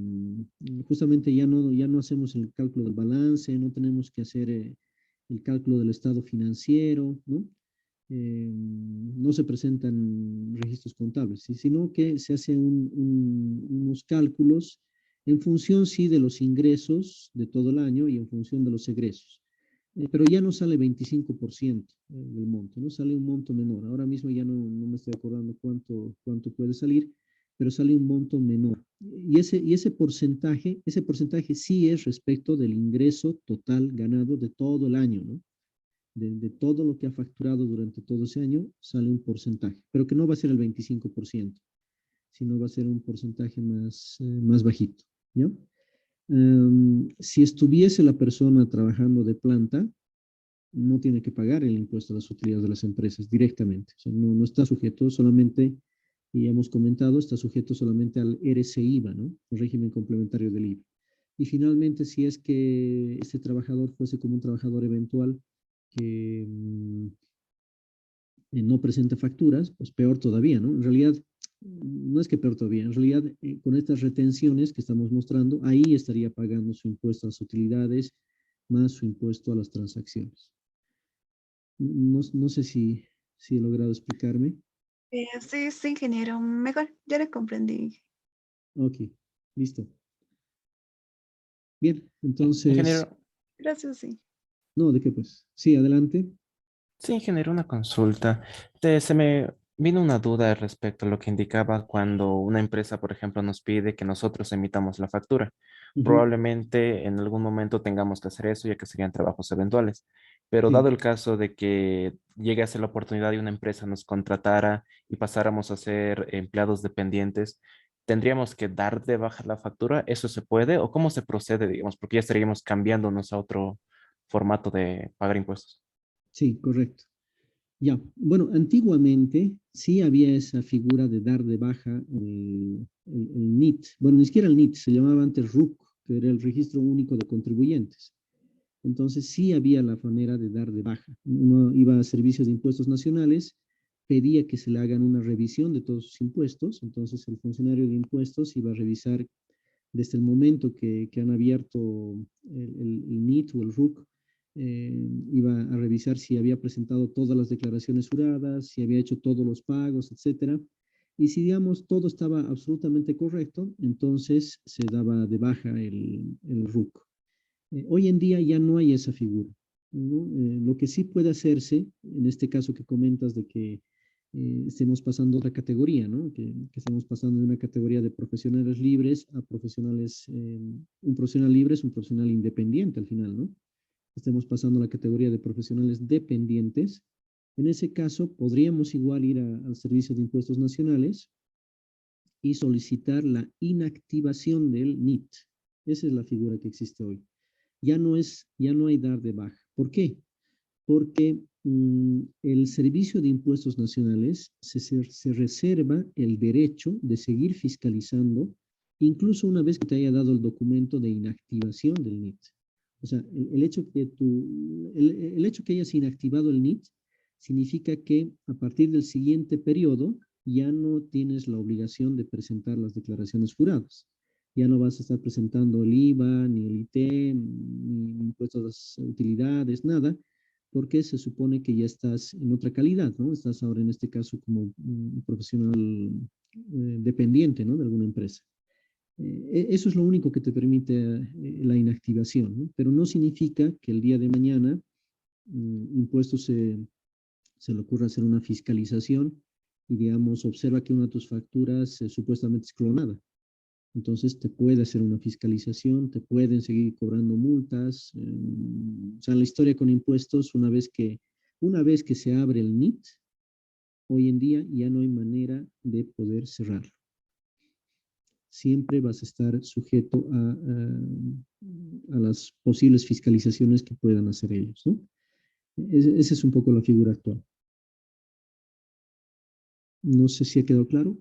justamente ya no hacemos el cálculo del balance, no tenemos que hacer el cálculo del estado financiero, ¿no? No se presentan registros contables, sino que se hace unos cálculos en función, sí, de los ingresos de todo el año y en función de los egresos. Pero ya no sale 25% del monto, ¿no? Sale un monto menor. Ahora mismo ya no me estoy acordando cuánto puede salir, pero sale un monto menor. Y ese porcentaje sí es respecto del ingreso total ganado de todo el año, ¿no? De todo lo que ha facturado durante todo ese año, sale un porcentaje, pero que no va a ser el 25%, sino va a ser un porcentaje más bajito, ¿ya? Si estuviese la persona trabajando de planta, no tiene que pagar el impuesto a las utilidades de las empresas directamente. O sea, no está sujeto solamente, y hemos comentado, está sujeto solamente al RC-IVA, ¿no? El régimen complementario del IVA. Y finalmente, si es que este trabajador fuese como un trabajador eventual que no presenta facturas, pues peor todavía, ¿no? En realidad, no es que peor todavía, en realidad con estas retenciones que estamos mostrando, ahí estaría pagando su impuesto a las utilidades más su impuesto a las transacciones. No sé si he logrado explicarme. Sí, sí, ingeniero. Mejor, ya le comprendí. Ok, listo. Bien, entonces, Ingeniero, Gracias, sí. no, ¿de qué pues? Sí, adelante. sí, ingeniero, una consulta. Se me vino una duda respecto a lo que indicaba cuando una empresa, por ejemplo, nos pide que nosotros emitamos la factura. Ujú, Probablemente en algún momento tengamos que hacer eso, ya que serían trabajos eventuales. Pero dado sí. el caso de que llegue a ser la oportunidad de una empresa nos contratara y pasáramos a ser empleados dependientes, ¿tendríamos que dar de baja la factura? ¿Eso se puede? ¿O cómo se procede, digamos? Porque ya estaríamos cambiándonos a otro formato de pagar impuestos. Sí, correcto. Ya, bueno, antiguamente sí había esa figura de dar de baja el NIT. Bueno, ni siquiera el NIT, se llamaba antes RUC, que era el Registro Único de Contribuyentes. Entonces sí había la manera de dar de baja. Uno iba a servicios de impuestos nacionales, pedía que se le hagan una revisión de todos sus impuestos, entonces el funcionario de impuestos iba a revisar desde el momento que han abierto el NIT o el RUC, iba a revisar si había presentado todas las declaraciones juradas, si había hecho todos los pagos, etcétera. Y si, digamos, todo estaba absolutamente correcto, entonces se daba de baja el RUC. Hoy en día ya no hay esa figura, ¿no? Lo que sí puede hacerse, en este caso que comentas de que estemos pasando a otra categoría, ¿no? Que estemos pasando de una categoría de profesionales libres a profesionales, un profesional libre es un profesional independiente al final, ¿no? Estemos pasando a la categoría de profesionales dependientes. En ese caso, podríamos igual ir al Servicio de Impuestos Nacionales y solicitar la inactivación del NIT. Esa es la figura que existe hoy. Ya no hay dar de baja. ¿Por qué? Porque el Servicio de Impuestos Nacionales se reserva el derecho de seguir fiscalizando, incluso una vez que te haya dado el documento de inactivación del NIT. O sea, el hecho que hayas inactivado el NIT significa que a partir del siguiente periodo ya no tienes la obligación de presentar las declaraciones juradas. Ya no vas a estar presentando el IVA, ni el IT, ni impuestos a las utilidades, nada, porque se supone que ya estás en otra calidad, ¿no? Estás ahora en este caso como un profesional dependiente, ¿no? De alguna empresa. Eso es lo único que te permite la inactivación, ¿no? Pero no significa que el día de mañana impuestos se le ocurra hacer una fiscalización y, digamos, observa que una de tus facturas supuestamente es clonada. Entonces te puede hacer una fiscalización, te pueden seguir cobrando multas. O sea, la historia con impuestos, una vez que se abre el NIT, hoy en día ya no hay manera de poder cerrarlo. Siempre vas a estar sujeto a las posibles fiscalizaciones que puedan hacer ellos, ¿no? Esa es un poco la figura actual. No sé si ha quedado claro.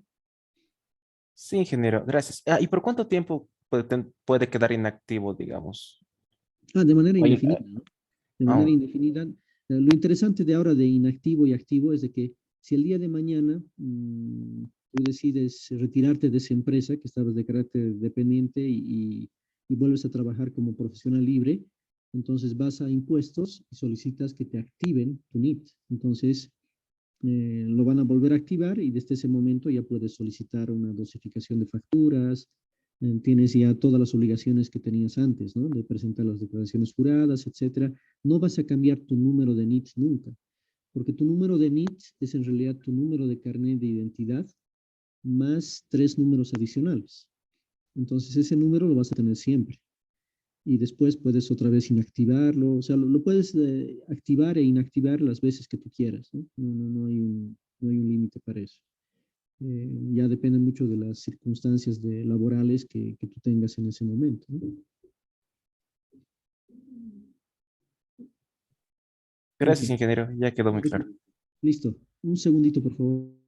Sí, ingeniero, gracias. ¿Y por cuánto tiempo puede quedar inactivo, digamos? De manera Oye, indefinida, ¿no? De manera ah, indefinida. Lo interesante de ahora de inactivo y activo es de que si el día de mañana tú decides retirarte de esa empresa que estabas de carácter dependiente y vuelves a trabajar como profesional libre, entonces vas a impuestos y solicitas que te activen tu NIT. Entonces, lo van a volver a activar y desde ese momento ya puedes solicitar una dosificación de facturas, tienes ya todas las obligaciones que tenías antes, ¿no? De presentar las declaraciones juradas, etcétera. No vas a cambiar tu número de NIT nunca, porque tu número de NIT es en realidad tu número de carnet de identidad más 3 números adicionales. Entonces ese número lo vas a tener siempre. Y después puedes otra vez inactivarlo, o sea, lo puedes activar e inactivar las veces que tú quieras, ¿no? No hay un límite para eso. Ya depende mucho de las circunstancias laborales que tú tengas en ese momento, ¿no? Ok, gracias, ingeniero, ya quedó muy claro. listo. Un segundito, por favor.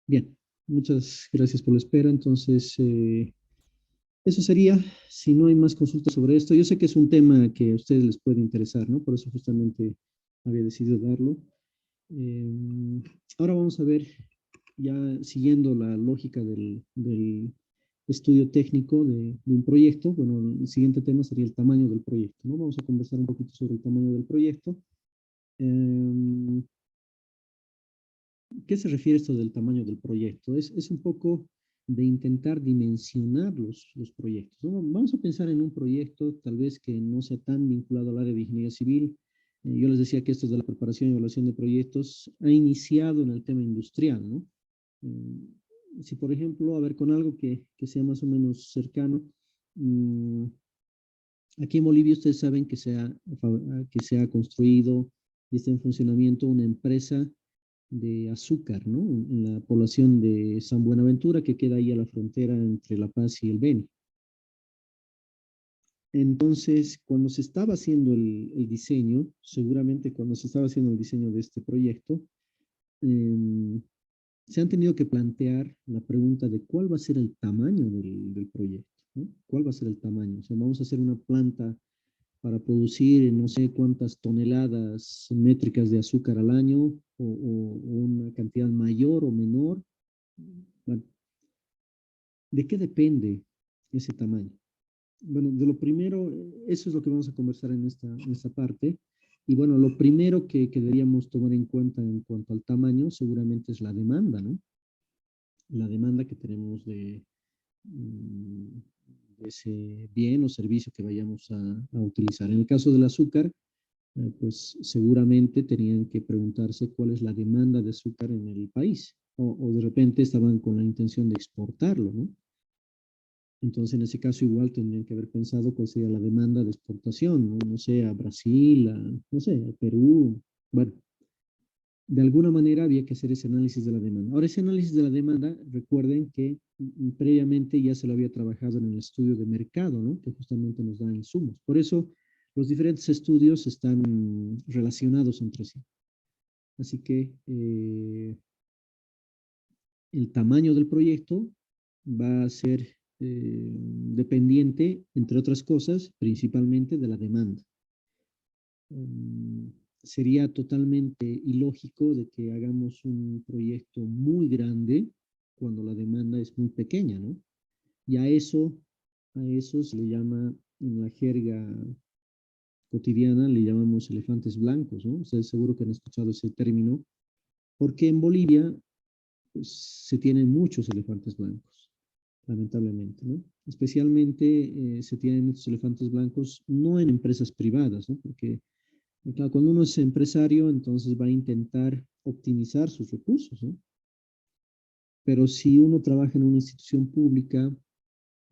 Bien, muchas gracias por la espera. Entonces, eso sería, si no hay más consultas sobre esto. Yo sé que es un tema que a ustedes les puede interesar, ¿no? Por eso justamente había decidido darlo. Ahora vamos a ver, ya siguiendo la lógica del estudio técnico de un proyecto. Bueno, el siguiente tema sería el tamaño del proyecto, ¿no? Vamos a conversar un poquito sobre el tamaño del proyecto. ¿Qué se refiere esto del tamaño del proyecto? Es un poco de intentar dimensionar los proyectos, ¿no? Vamos a pensar en un proyecto tal vez que no sea tan vinculado al área de ingeniería civil. Yo les decía que esto de la preparación y evaluación de proyectos ha iniciado en el tema industrial, ¿no? Si por ejemplo, a ver, con algo que sea más o menos cercano, aquí en Bolivia ustedes saben que se ha construido y está en funcionamiento una empresa de azúcar, ¿no? En la población de San Buenaventura, que queda ahí a la frontera entre La Paz y el Beni. Entonces, cuando se estaba haciendo el diseño, seguramente cuando se estaba haciendo el diseño de este proyecto, se han tenido que plantear la pregunta de cuál va a ser el tamaño del proyecto, ¿no? ¿Cuál va a ser el tamaño? O sea, vamos a hacer una planta para producir no sé cuántas toneladas métricas de azúcar al año o una cantidad mayor o menor. Bueno, ¿de qué depende ese tamaño? Bueno, de lo primero, eso es lo que vamos a conversar en esta parte. Y bueno, lo primero que deberíamos tomar en cuenta en cuanto al tamaño seguramente es la demanda, ¿no? La demanda que tenemos de ese bien o servicio que vayamos a utilizar. En el caso del azúcar, pues seguramente tenían que preguntarse cuál es la demanda de azúcar en el país. o de repente estaban con la intención de exportarlo, ¿no? Entonces, en ese caso, igual tendrían que haber pensado cuál sería la demanda de exportación, ¿no? No sé, a Brasil, no sé, a Perú. Bueno, de alguna manera había que hacer ese análisis de la demanda. Ahora, ese análisis de la demanda, recuerden que previamente ya se lo había trabajado en el estudio de mercado, ¿no? Que justamente nos da insumos. Por eso, los diferentes estudios están relacionados entre sí. Así que el tamaño del proyecto va a ser dependiente, entre otras cosas, principalmente de la demanda. Sería totalmente ilógico de que hagamos un proyecto muy grande cuando la demanda es muy pequeña, ¿no? Y a eso se le llama, en la jerga cotidiana, le llamamos elefantes blancos, ¿no? Ustedes seguro que han escuchado ese término, porque en Bolivia pues, se tienen muchos elefantes blancos, lamentablemente, ¿no? Especialmente se tienen muchos elefantes blancos no en empresas privadas, ¿no? Porque, claro, cuando uno es empresario, entonces va a intentar optimizar sus recursos, ¿no? Pero si uno trabaja en una institución pública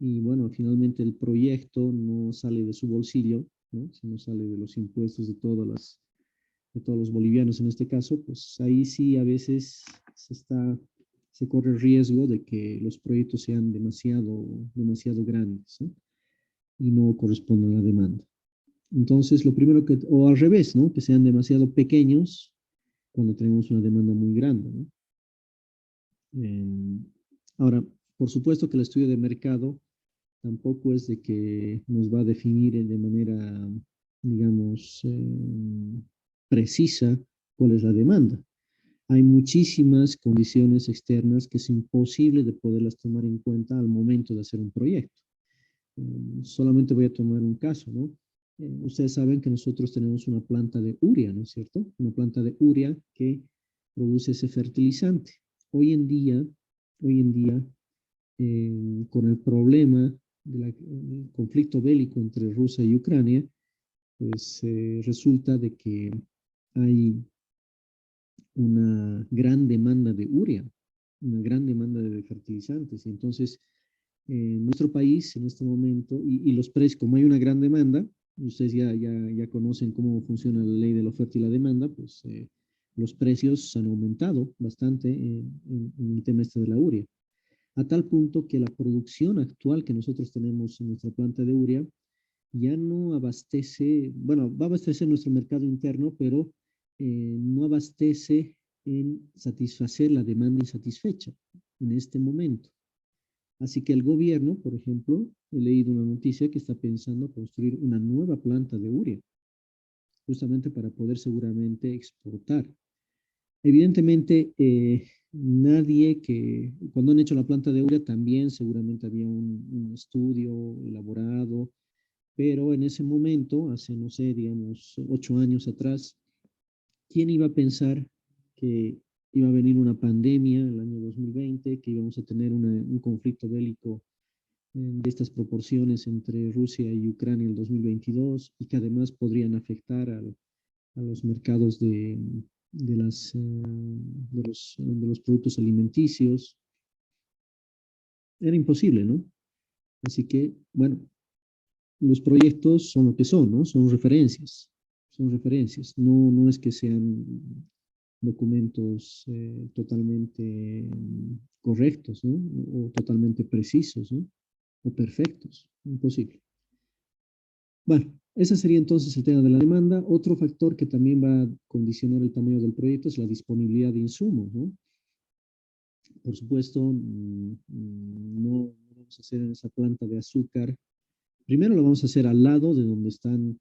y, bueno, finalmente el proyecto no sale de su bolsillo, ¿no? Sino sale de los impuestos de todos los bolivianos en este caso, pues ahí sí a veces se corre el riesgo de que los proyectos sean demasiado grandes, ¿no? Y no corresponden a la demanda. Entonces, lo primero o al revés, ¿no? Que sean demasiado pequeños cuando tenemos una demanda muy grande, ¿no? Ahora, por supuesto que el estudio de mercado tampoco es de que nos va a definir de manera, digamos, precisa cuál es la demanda. Hay muchísimas condiciones externas que es imposible de poderlas tomar en cuenta al momento de hacer un proyecto. Solamente voy a tomar un caso, ¿no? Ustedes saben que nosotros tenemos una planta de urea, ¿no es cierto? Una planta de urea que produce ese fertilizante. Hoy en día, con el problema del conflicto bélico entre Rusia y Ucrania, pues resulta de que hay una gran demanda de urea, una gran demanda de fertilizantes. Y entonces, en nuestro país, en este momento, y los precios, como hay una gran demanda, ustedes ya conocen cómo funciona la ley de la oferta y la demanda, pues los precios han aumentado bastante en el tema este de la urea. A tal punto que la producción actual que nosotros tenemos en nuestra planta de urea ya no abastece, bueno, va a abastecer nuestro mercado interno, pero no abastece en satisfacer la demanda insatisfecha en este momento. Así que el gobierno, por ejemplo, he leído una noticia que está pensando construir una nueva planta de urea, justamente para poder seguramente exportar. Evidentemente, cuando han hecho la planta de urea también seguramente había un estudio elaborado, pero en ese momento, hace, no sé, digamos, 8 años atrás, ¿quién iba a pensar que iba a venir una pandemia en el año 2020, que íbamos a tener un conflicto bélico de estas proporciones entre Rusia y Ucrania en el 2022 y que además podrían afectar a los mercados de los productos alimenticios? Era imposible, ¿no? Así que, bueno, los proyectos son lo que son, ¿no? Son referencias. No es que sean documentos totalmente correctos, ¿no? O totalmente precisos, ¿no? O perfectos. Imposible. Bueno, ese sería entonces el tema de la demanda. Otro factor que también va a condicionar el tamaño del proyecto es la disponibilidad de insumos, ¿no? Por supuesto, no vamos a hacer en esa planta de azúcar. Primero lo vamos a hacer al lado de donde están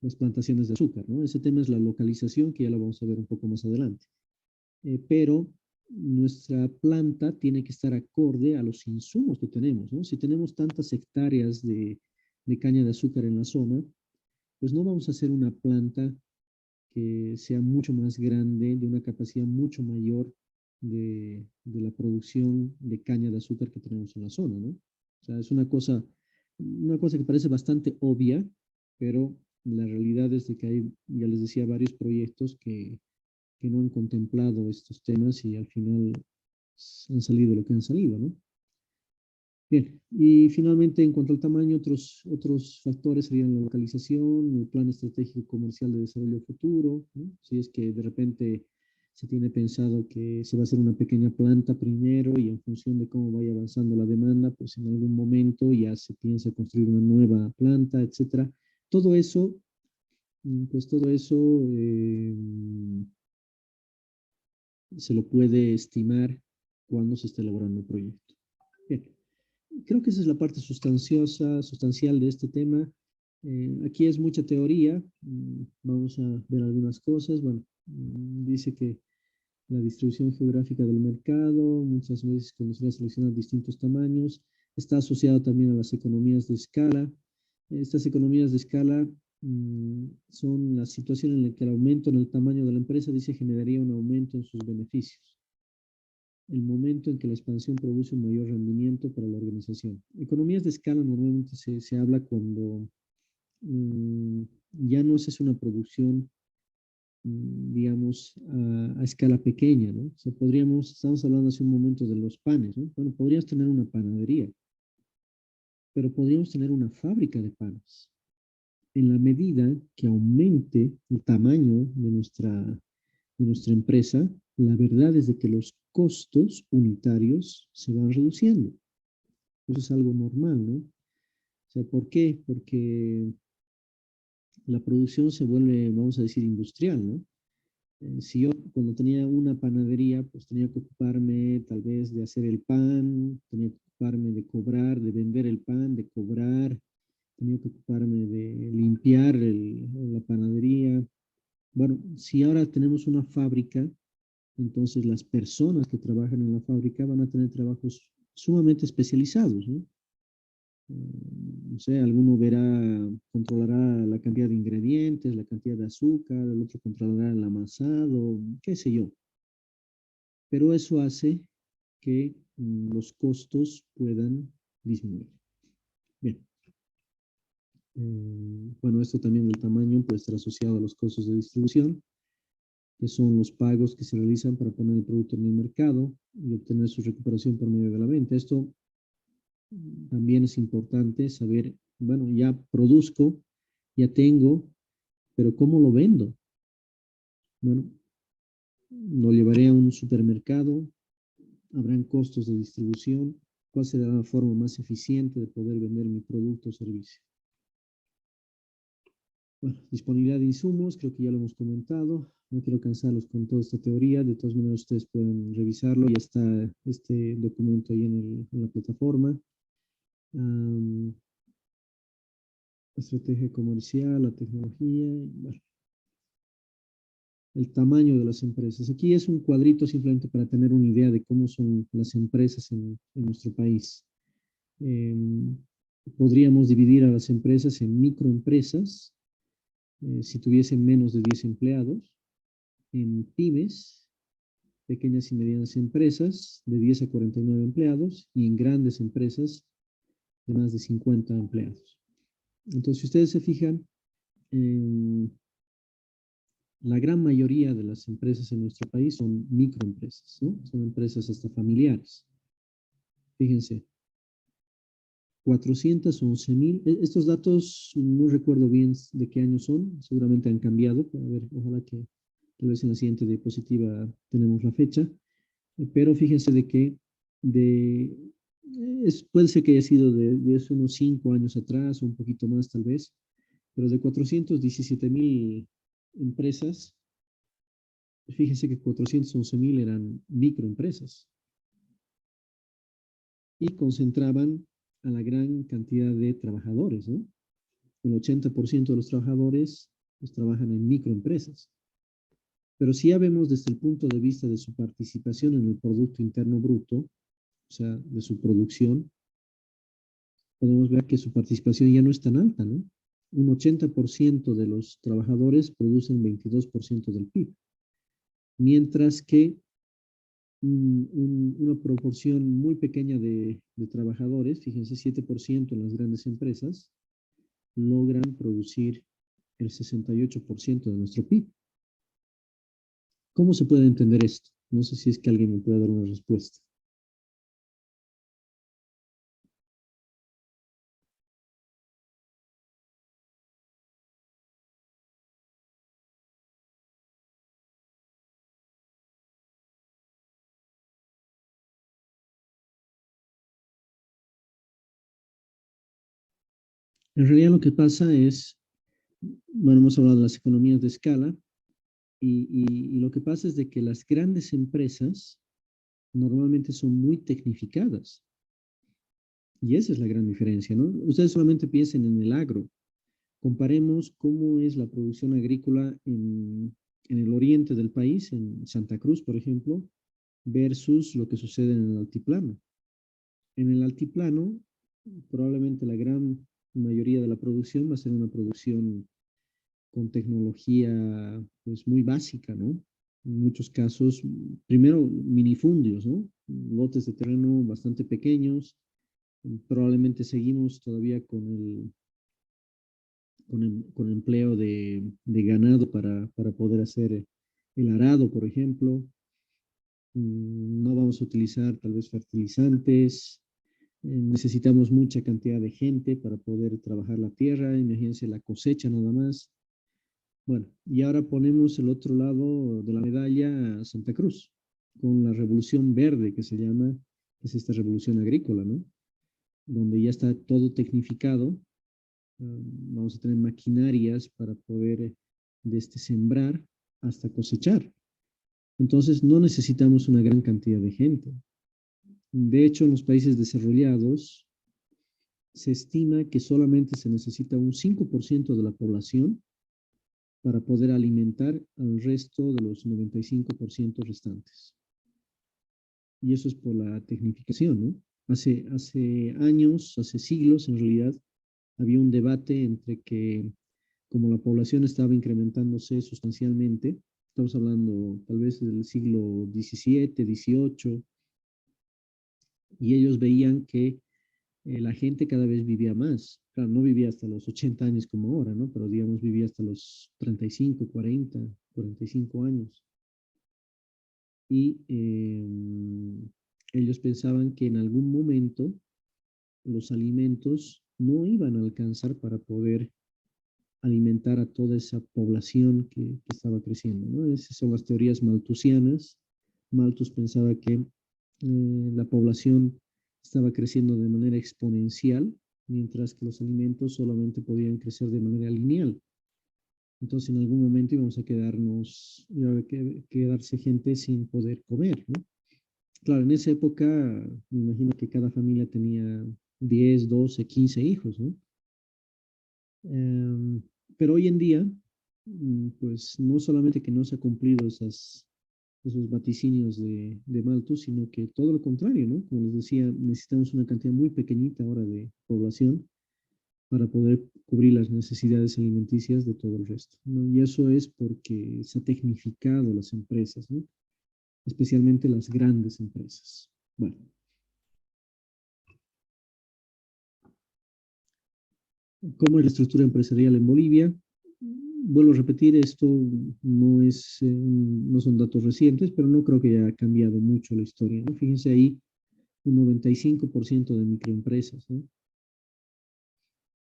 las plantaciones de azúcar, ¿no? Ese tema es la localización, que ya lo vamos a ver un poco más adelante. Pero nuestra planta tiene que estar acorde a los insumos que tenemos, ¿no? Si tenemos tantas hectáreas de caña de azúcar en la zona, pues no vamos a hacer una planta que sea mucho más grande, de una capacidad mucho mayor de la producción de caña de azúcar que tenemos en la zona, ¿no? O sea, es una cosa que parece bastante obvia, pero la realidad es de que hay, ya les decía, varios proyectos que que no han contemplado estos temas y al final han salido lo que han salido, ¿no? Bien, y finalmente en cuanto al tamaño, otros factores serían la localización, el plan estratégico comercial de desarrollo futuro, ¿no? Si es que de repente se tiene pensado que se va a hacer una pequeña planta primero y en función de cómo vaya avanzando la demanda, pues en algún momento ya se piensa construir una nueva planta, etcétera. Todo eso, pues todo eso se lo puede estimar cuando se esté elaborando el proyecto. Bien. Creo que esa es la parte sustancial de este tema. Aquí es mucha teoría. Vamos a ver algunas cosas. Bueno, dice que la distribución geográfica del mercado, muchas veces cuando se va a seleccionar distintos tamaños, está asociado también a las economías de escala. Estas economías de escala son la situación en la que el aumento en el tamaño de la empresa, dice, generaría un aumento en sus beneficios. El momento en que la expansión produce un mayor rendimiento para la organización. Economías de escala normalmente se habla cuando ya no se hace una producción, digamos, a escala pequeña, ¿no? O sea, estamos hablando hace un momento de los panes, ¿no? Bueno, podríamos tener una panadería, pero podríamos tener una fábrica de panes. En la medida que aumente el tamaño de nuestra empresa, la verdad es de que los costos unitarios se van reduciendo. Eso es algo normal, ¿no? O sea, ¿por qué? Porque la producción se vuelve, vamos a decir, industrial, ¿no? Si yo cuando tenía una panadería, pues tenía que ocuparme tal vez de hacer el pan, tenía que ocuparme de cobrar, de vender el pan, de cobrar, tenía que ocuparme de limpiar la panadería. Bueno, si ahora tenemos una fábrica, entonces las personas que trabajan en la fábrica van a tener trabajos sumamente especializados, ¿no? No sé, alguno controlará la cantidad de ingredientes, la cantidad de azúcar, el otro controlará el amasado, qué sé yo. Pero eso hace que los costos puedan disminuir. Bien. Bueno, esto también del tamaño puede estar asociado a los costos de distribución, que son los pagos que se realizan para poner el producto en el mercado y obtener su recuperación por medio de la venta. Esto también es importante saber, bueno, ya produzco, ya tengo, pero ¿cómo lo vendo? Bueno, lo llevaré a un supermercado, habrán costos de distribución, ¿cuál será la forma más eficiente de poder vender mi producto o servicio? Bueno, disponibilidad de insumos, creo que ya lo hemos comentado. No quiero cansarlos con toda esta teoría. De todas maneras, ustedes pueden revisarlo. Ya está este documento ahí en la plataforma. Estrategia comercial, la tecnología. Bueno, el tamaño de las empresas. Aquí es un cuadrito simplemente para tener una idea de cómo son las empresas en nuestro país. Podríamos dividir a las empresas en microempresas, si tuviesen menos de 10 empleados, en pymes, pequeñas y medianas empresas de 10 a 49 empleados y en grandes empresas de más de 50 empleados. Entonces, si ustedes se fijan, la gran mayoría de las empresas en nuestro país son microempresas, ¿no? Son empresas hasta familiares. Fíjense, 411,000, estos datos no recuerdo bien de qué año son, seguramente han cambiado, pero a ver, ojalá que tal vez en la siguiente diapositiva tenemos la fecha, pero fíjense de que puede ser que haya sido de hace unos 5 años atrás, o un poquito más tal vez, pero de 417,000 empresas, fíjense que 411,000 eran microempresas y concentraban a la gran cantidad de trabajadores, ¿no? El 80% de los trabajadores pues, trabajan en microempresas. Pero si ya vemos desde el punto de vista de su participación en el Producto Interno Bruto, o sea, de su producción, podemos ver que su participación ya no es tan alta, ¿no? Un 80% de los trabajadores producen 22% del PIB, mientras que una proporción muy pequeña de trabajadores, fíjense, 7% en las grandes empresas, logran producir el 68% de nuestro PIB. ¿Cómo se puede entender esto? No sé si es que alguien me puede dar una respuesta. En realidad lo que pasa es, bueno, hemos hablado de las economías de escala y lo que pasa es de que las grandes empresas normalmente son muy tecnificadas. Y esa es la gran diferencia, ¿no? Ustedes solamente piensen en el agro. Comparemos cómo es la producción agrícola en el oriente del país, en Santa Cruz, por ejemplo, versus lo que sucede en el altiplano. En el altiplano, probablemente la gran mayoría de la producción va a ser una producción con tecnología pues muy básica, ¿no? En muchos casos, primero minifundios, ¿no? Lotes de terreno bastante pequeños. Probablemente seguimos todavía con empleo de ganado para poder hacer el arado, por ejemplo. No vamos a utilizar tal vez fertilizantes. Necesitamos mucha cantidad de gente para poder trabajar la tierra. Imagínense la cosecha nada más. Bueno, y ahora ponemos el otro lado de la medalla a Santa Cruz, con la revolución verde que se llama, que es esta revolución agrícola, ¿no? Donde ya está todo tecnificado. Vamos a tener maquinarias para poder desde sembrar hasta cosechar. Entonces no necesitamos una gran cantidad de gente. De hecho, en los países desarrollados se estima que solamente se necesita un 5% de la población para poder alimentar al resto de los 95% restantes. Y eso es por la tecnificación, ¿no? Hace años, hace siglos en realidad, había un debate entre que como la población estaba incrementándose sustancialmente, estamos hablando tal vez del siglo XVII, XVIII, y ellos veían que la gente cada vez vivía más. Claro, no vivía hasta los 80 años como ahora, ¿no? Pero digamos vivía hasta los 35, 40, 45 años. Y ellos pensaban que en algún momento los alimentos no iban a alcanzar para poder alimentar a toda esa población que estaba creciendo, ¿no? Esas son las teorías malthusianas. Malthus pensaba que la población estaba creciendo de manera exponencial, mientras que los alimentos solamente podían crecer de manera lineal. Entonces, en algún momento íbamos a iba a quedarse gente sin poder comer, ¿no? Claro, en esa época, me imagino que cada familia tenía 10, 12, 15 hijos, ¿no? Em, pero hoy en día, pues no solamente que no se ha cumplido esos vaticinios de Malthus, sino que todo lo contrario, ¿no? Como les decía, necesitamos una cantidad muy pequeñita ahora de población para poder cubrir las necesidades alimenticias de todo el resto, ¿no? Y eso es porque se ha tecnificado las empresas, ¿no? Especialmente las grandes empresas. Bueno. ¿Cómo es la estructura empresarial en Bolivia? Vuelvo a repetir, esto no son datos recientes, pero no creo que haya cambiado mucho la historia, ¿no? Fíjense ahí, un 95% de microempresas, ¿no?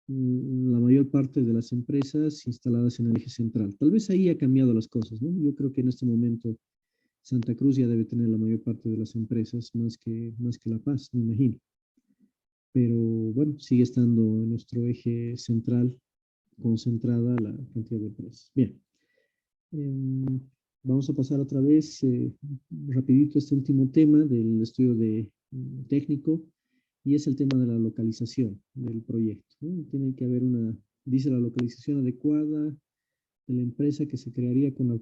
La mayor parte de las empresas instaladas en el eje central. Tal vez ahí ha cambiado las cosas, ¿no? Yo creo que en este momento Santa Cruz ya debe tener la mayor parte de las empresas, más que La Paz, me imagino. Pero bueno, sigue estando en nuestro eje central concentrada la cantidad de empresas. Bien. Vamos a pasar otra vez rapidito este último tema del estudio técnico, y es el tema de la localización del proyecto, ¿no? Tiene que haber dice la localización adecuada de la empresa que se crearía con la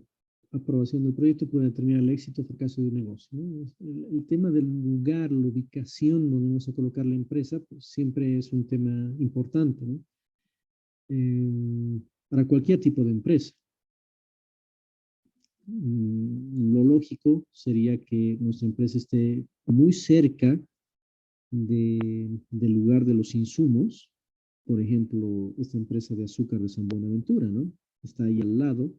aprobación del proyecto puede determinar el éxito o fracaso de un negocio, ¿no? El tema del lugar, la ubicación donde vamos a colocar la empresa, pues siempre es un tema importante, ¿no? Para cualquier tipo de empresa. Lo lógico sería que nuestra empresa esté muy cerca del lugar de los insumos. Por ejemplo, esta empresa de azúcar de San Buenaventura, ¿no? Está ahí al lado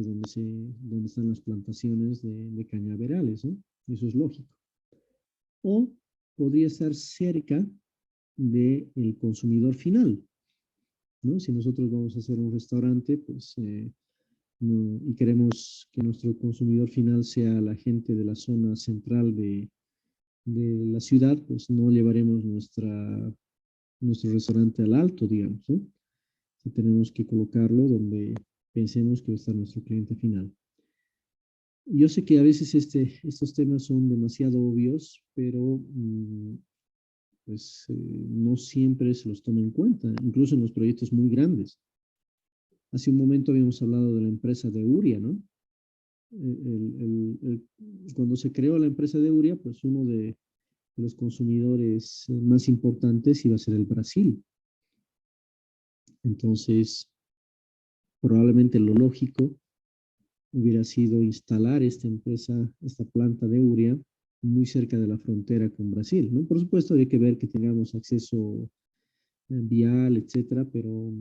es donde están las plantaciones de cañaverales, ¿no? Eso es lógico. O podría estar cerca del consumidor final, ¿no? Si nosotros vamos a hacer un restaurante, pues, y queremos que nuestro consumidor final sea la gente de la zona central de la ciudad, pues no llevaremos nuestro restaurante al alto, digamos, ¿no? Si tenemos que colocarlo donde pensemos que va a estar nuestro cliente final. Yo sé que a veces estos temas son demasiado obvios, pero pues no siempre se los toma en cuenta, incluso en los proyectos muy grandes. Hace un momento habíamos hablado de la empresa de Uria, ¿no? Cuando se creó la empresa de Uria, pues uno de los consumidores más importantes iba a ser el Brasil. Entonces, probablemente lo lógico hubiera sido instalar esta empresa, esta planta de Uria, muy cerca de la frontera con Brasil, ¿no? Por supuesto, hay que ver que tengamos acceso vial, etcétera, pero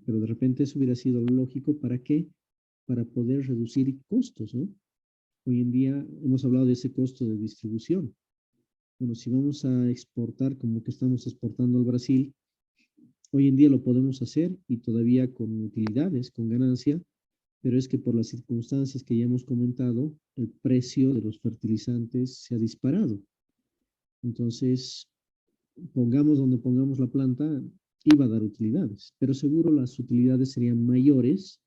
de repente eso hubiera sido lo lógico. ¿Para qué? Para poder reducir costos, ¿no? Hoy en día hemos hablado de ese costo de distribución. Bueno, si vamos a exportar como que estamos exportando al Brasil, hoy en día lo podemos hacer y todavía con utilidades, con ganancia, pero es que por las circunstancias que ya hemos comentado, el precio de los fertilizantes se ha disparado. Entonces, pongamos donde pongamos la planta, iba a dar utilidades, pero seguro las utilidades serían mayores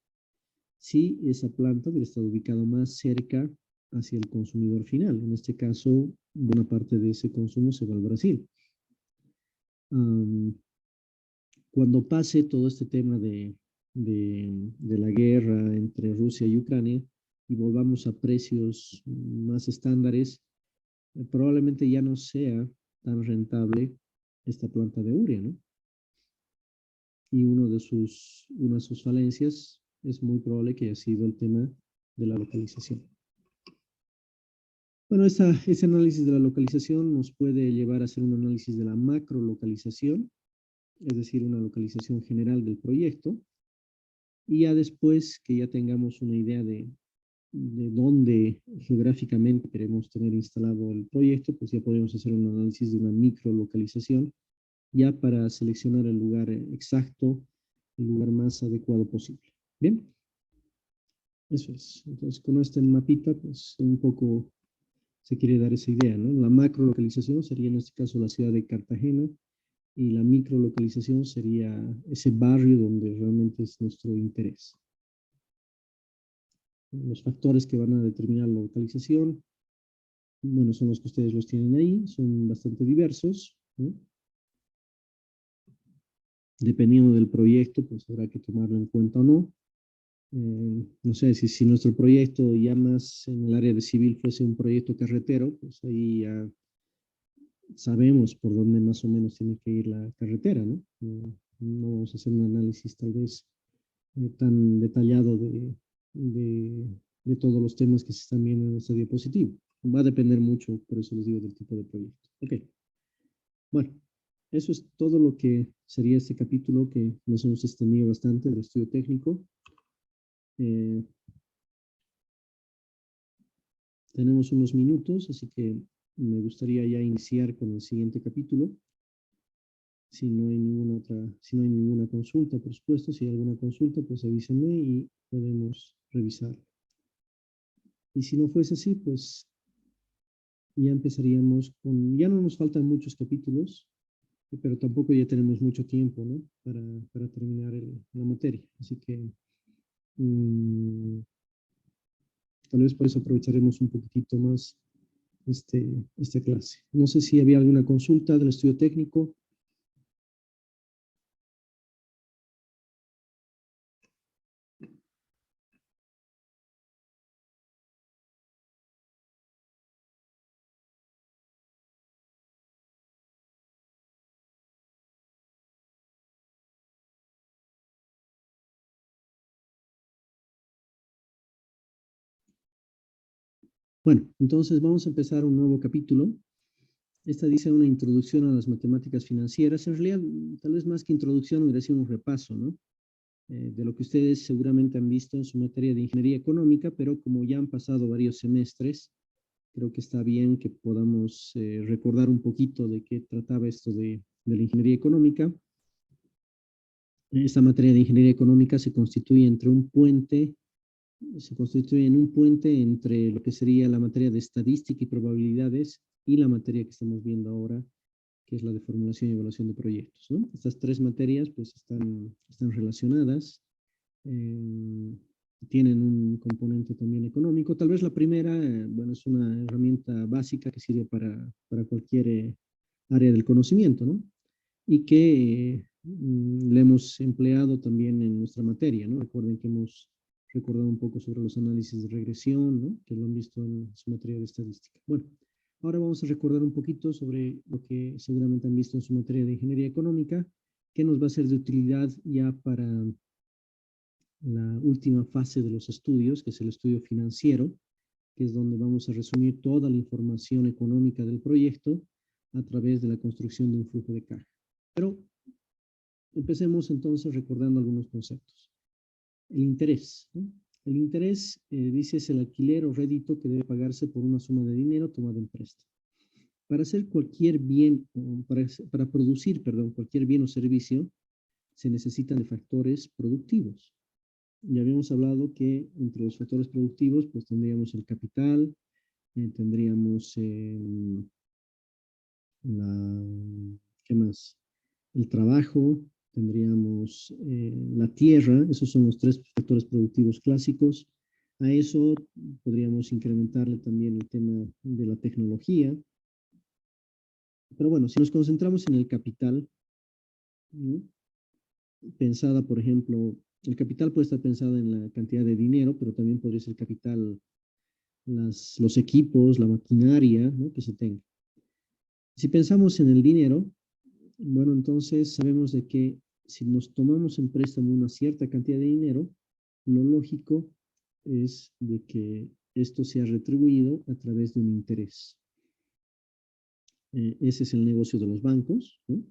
si esa planta hubiera estado ubicada más cerca hacia el consumidor final. En este caso, buena parte de ese consumo se va al Brasil. Cuando pase todo este tema de la guerra entre Rusia y Ucrania y volvamos a precios más estándares, probablemente ya no sea tan rentable esta planta de Uria, ¿no? Y una de sus falencias es muy probable que haya sido el tema de la localización. Bueno, ese análisis de la localización nos puede llevar a hacer un análisis de la macro localización, es decir, una localización general del proyecto, y ya después que ya tengamos una idea de dónde geográficamente queremos tener instalado el proyecto, pues ya podemos hacer un análisis de una micro localización, ya para seleccionar el lugar exacto, el lugar más adecuado posible. Bien, eso es. Entonces, con este mapita, pues un poco se quiere dar esa idea, ¿no? La macro localización sería en este caso la ciudad de Cartagena, y la microlocalización sería ese barrio donde realmente es nuestro interés. Los factores que van a determinar la localización, bueno, son los que ustedes los tienen ahí, son bastante diversos, ¿no? Dependiendo del proyecto, pues habrá que tomarlo en cuenta o no. No sé, si nuestro proyecto ya más en el área de civil fuese un proyecto carretero, pues ahí ya sabemos por dónde más o menos tiene que ir la carretera, ¿no? No vamos a hacer un análisis tal vez tan detallado de todos los temas que se están viendo en esta diapositiva. Va a depender mucho, por eso les digo, del tipo de proyecto. Ok. Bueno, eso es todo lo que sería este capítulo, que nos hemos extendido bastante del estudio técnico. Tenemos unos minutos, así que me gustaría ya iniciar con el siguiente capítulo. Si no hay ninguna consulta, por supuesto, si hay alguna consulta, pues avísenme y podemos revisar. Y si no fuese así, pues ya empezaríamos ya no nos faltan muchos capítulos, pero tampoco ya tenemos mucho tiempo, ¿no? Para terminar la materia. Así que tal vez por eso aprovecharemos un poquitito más esta clase. No sé si había alguna consulta del estudio técnico. Bueno, entonces vamos a empezar un nuevo capítulo. Esta dice una introducción a las matemáticas financieras. En realidad, tal vez más que introducción, hubiera sido un repaso, ¿no? de lo que ustedes seguramente han visto en su materia de ingeniería económica, pero como ya han pasado varios semestres, creo que está bien que podamos recordar un poquito de qué trataba esto de la ingeniería económica. Esta materia de ingeniería económica se constituye en un puente entre lo que sería la materia de estadística y probabilidades y la materia que estamos viendo ahora, que es la de formulación y evaluación de proyectos, ¿no? Estas tres materias pues están relacionadas, tienen un componente también económico. Tal vez la primera, bueno, es una herramienta básica que sirve para cualquier área del conocimiento, ¿no? Y que le hemos empleado también en nuestra materia, ¿no? Recuerden que hemos recordado un poco sobre los análisis de regresión, ¿no? Que lo han visto en su materia de estadística. Bueno, ahora vamos a recordar un poquito sobre lo que seguramente han visto en su materia de ingeniería económica, que nos va a ser de utilidad ya para la última fase de los estudios, que es el estudio financiero, que es donde vamos a resumir toda la información económica del proyecto a través de la construcción de un flujo de caja. Pero empecemos entonces recordando algunos conceptos. El interés, ¿no? El interés, dice, es el alquiler o rédito que debe pagarse por una suma de dinero tomada en préstamo. Para hacer cualquier bien, para producir, perdón, cualquier bien o servicio, se necesitan de factores productivos. Ya habíamos hablado que entre los factores productivos, pues tendríamos el capital, tendríamos ¿qué más? El trabajo, tendríamos la tierra, esos son los tres factores productivos clásicos. A eso podríamos incrementarle también el tema de la tecnología. Pero bueno, si nos concentramos en el capital, ¿no? Pensada, por ejemplo, el capital puede estar pensado en la cantidad de dinero, pero también podría ser capital, los equipos, la maquinaria, ¿no? Que se tenga. Si pensamos en el dinero, bueno, entonces sabemos de que si nos tomamos en préstamo una cierta cantidad de dinero, lo lógico es de que esto sea retribuido a través de un interés. Ese es el negocio de los bancos, ¿no?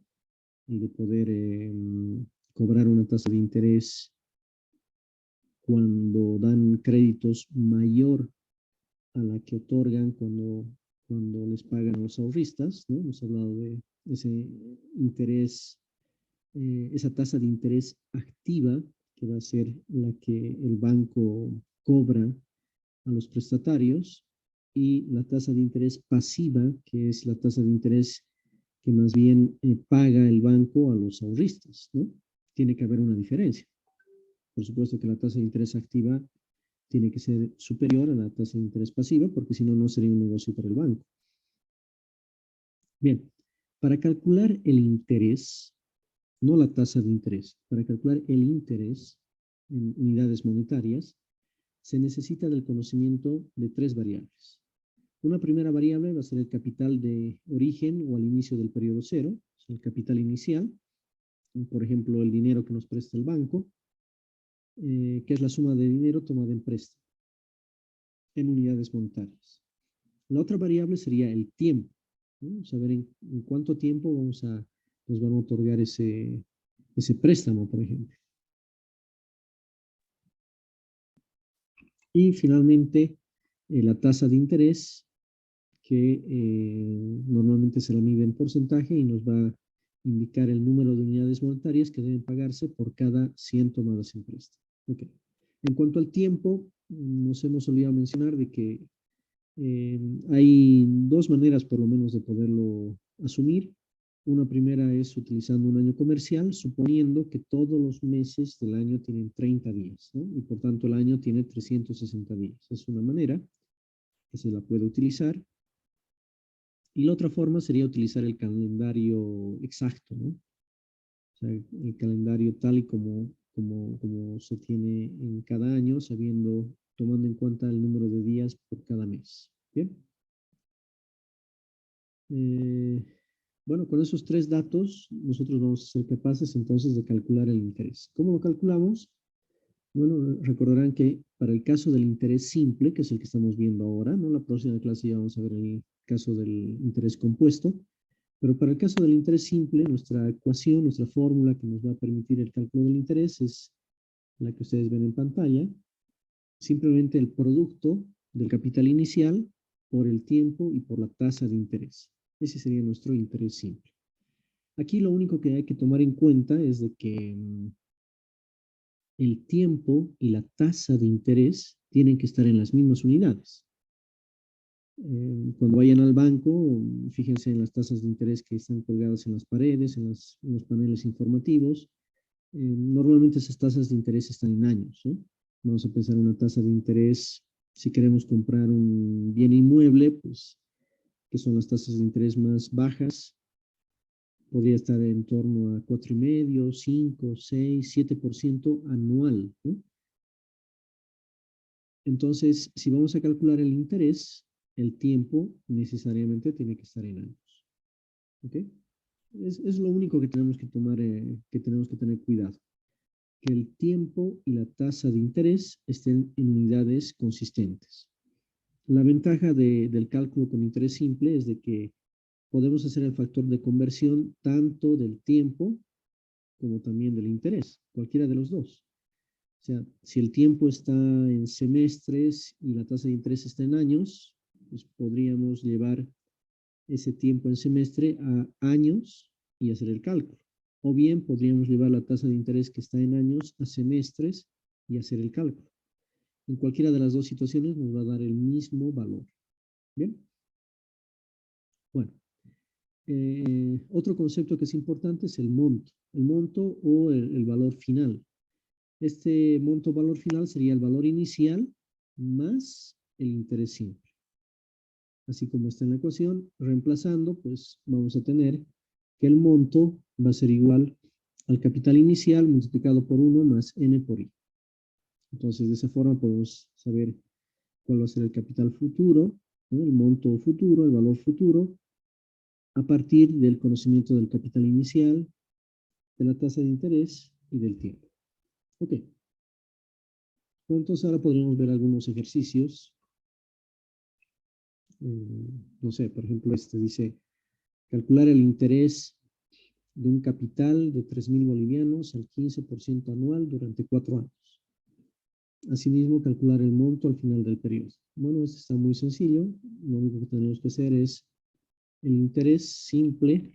Y de poder cobrar una tasa de interés cuando dan créditos mayor a la que otorgan cuando les pagan a los ahorristas, ¿no? Hemos hablado de ese interés, esa tasa de interés activa, que va a ser la que el banco cobra a los prestatarios, y la tasa de interés pasiva, que es la tasa de interés que más bien paga el banco a los ahorristas, ¿no? Tiene que haber una diferencia. Por supuesto que la tasa de interés activa tiene que ser superior a la tasa de interés pasiva, porque si no, no sería un negocio para el banco. Bien, para calcular el interés, no la tasa de interés, para calcular el interés en unidades monetarias, se necesita del conocimiento de tres variables. Una primera variable va a ser el capital de origen o al inicio del periodo cero, el capital inicial, por ejemplo, el dinero que nos presta el banco, que es la suma de dinero tomada en préstamo en unidades monetarias. La otra variable sería el tiempo, ¿no? Saber en cuánto tiempo nos van a otorgar ese préstamo, por ejemplo. Y finalmente, la tasa de interés, que normalmente se la mide en porcentaje y nos va a indicar el número de unidades monetarias que deben pagarse por cada 100 tomadas en préstamo. Okay. En cuanto al tiempo, nos hemos olvidado mencionar de que hay dos maneras por lo menos de poderlo asumir. Una primera es utilizando un año comercial, suponiendo que todos los meses del año tienen 30 días, ¿no? Y por tanto el año tiene 360 días. Es una manera que se la puede utilizar. Y la otra forma sería utilizar el calendario exacto, ¿no? O sea, el calendario tal y como se tiene en cada año, tomando en cuenta el número de días por cada mes. Bien. Bueno, con esos tres datos, nosotros vamos a ser capaces entonces de calcular el interés. ¿Cómo lo calculamos? Bueno, recordarán que para el caso del interés simple, que es el que estamos viendo ahora, ¿no? La próxima clase ya vamos a ver el caso del interés compuesto, pero para el caso del interés simple, nuestra ecuación, nuestra fórmula que nos va a permitir el cálculo del interés es la que ustedes ven en pantalla, simplemente el producto del capital inicial por el tiempo y por la tasa de interés. Ese sería nuestro interés simple. Aquí lo único que hay que tomar en cuenta es de que el tiempo y la tasa de interés tienen que estar en las mismas unidades. Cuando vayan al banco, fíjense en las tasas de interés que están colgadas en las paredes, en los paneles informativos. Normalmente esas tasas de interés están en años, ¿no? Vamos a pensar una tasa de interés, si queremos comprar un bien inmueble, pues, que son las tasas de interés más bajas, podría estar en torno a 4,5, 5, 6, 7% anual, ¿no? Entonces, si vamos a calcular el interés, el tiempo necesariamente tiene que estar en años. ¿Ok? Es lo único que tenemos que tomar, que tenemos que tener cuidado. Que el tiempo y la tasa de interés estén en unidades consistentes. La ventaja del cálculo con interés simple es de que podemos hacer el factor de conversión tanto del tiempo como también del interés, cualquiera de los dos. O sea, si el tiempo está en semestres y la tasa de interés está en años, pues podríamos llevar ese tiempo en semestre a años y hacer el cálculo. O bien podríamos llevar la tasa de interés que está en años a semestres y hacer el cálculo. En cualquiera de las dos situaciones nos va a dar el mismo valor. ¿Bien? Bueno, otro concepto que es importante es el monto. El monto o el valor final. Este monto valor final sería el valor inicial más el interés simple. Así como está en la ecuación, reemplazando, pues vamos a tener que el monto va a ser igual al capital inicial multiplicado por 1 más n por i. Entonces, de esa forma podemos saber cuál va a ser el capital futuro, ¿no? El monto futuro, el valor futuro, a partir del conocimiento del capital inicial, de la tasa de interés y del tiempo. Ok. Entonces, ahora podríamos ver algunos ejercicios. No sé, por ejemplo, este dice, calcular el interés de un capital de 3,000 bolivianos al 15% anual durante 4 años. Asimismo, calcular el monto al final del periodo. Bueno, esto está muy sencillo. Lo único que tenemos que hacer es el interés simple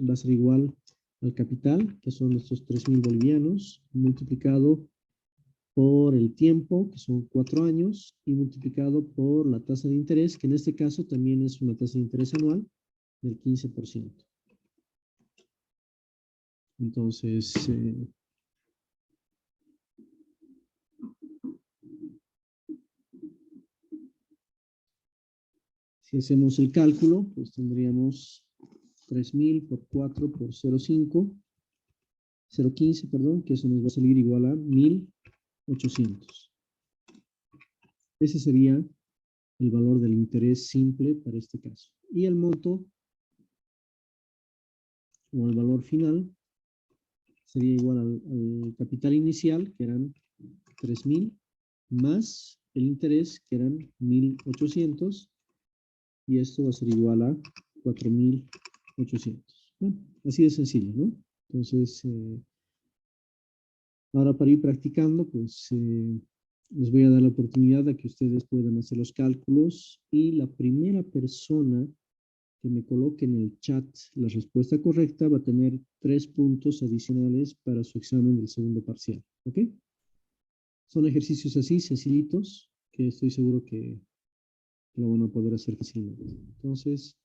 va a ser igual al capital, que son estos 3,000 bolivianos, multiplicado por el tiempo, que son 4 años, y multiplicado por la tasa de interés, que en este caso también es una tasa de interés anual del 15%. Entonces, si hacemos el cálculo, pues tendríamos 3,000 por 4 por 0,15, perdón, que eso nos va a salir igual a 1,800. Ese sería el valor del interés simple para este caso. Y el monto, o el valor final, sería igual al capital inicial, que eran 3,000, más el interés, que eran 1,800, y esto va a ser igual a 4,800. Bueno, así de sencillo, ¿no? Entonces, ahora para ir practicando, pues les voy a dar la oportunidad de que ustedes puedan hacer los cálculos y la primera persona que me coloque en el chat la respuesta correcta va a tener 3 puntos adicionales para su examen del segundo parcial. ¿Ok? Son ejercicios así, sencillitos, que estoy seguro que lo van a poder hacer fácilmente. Entonces,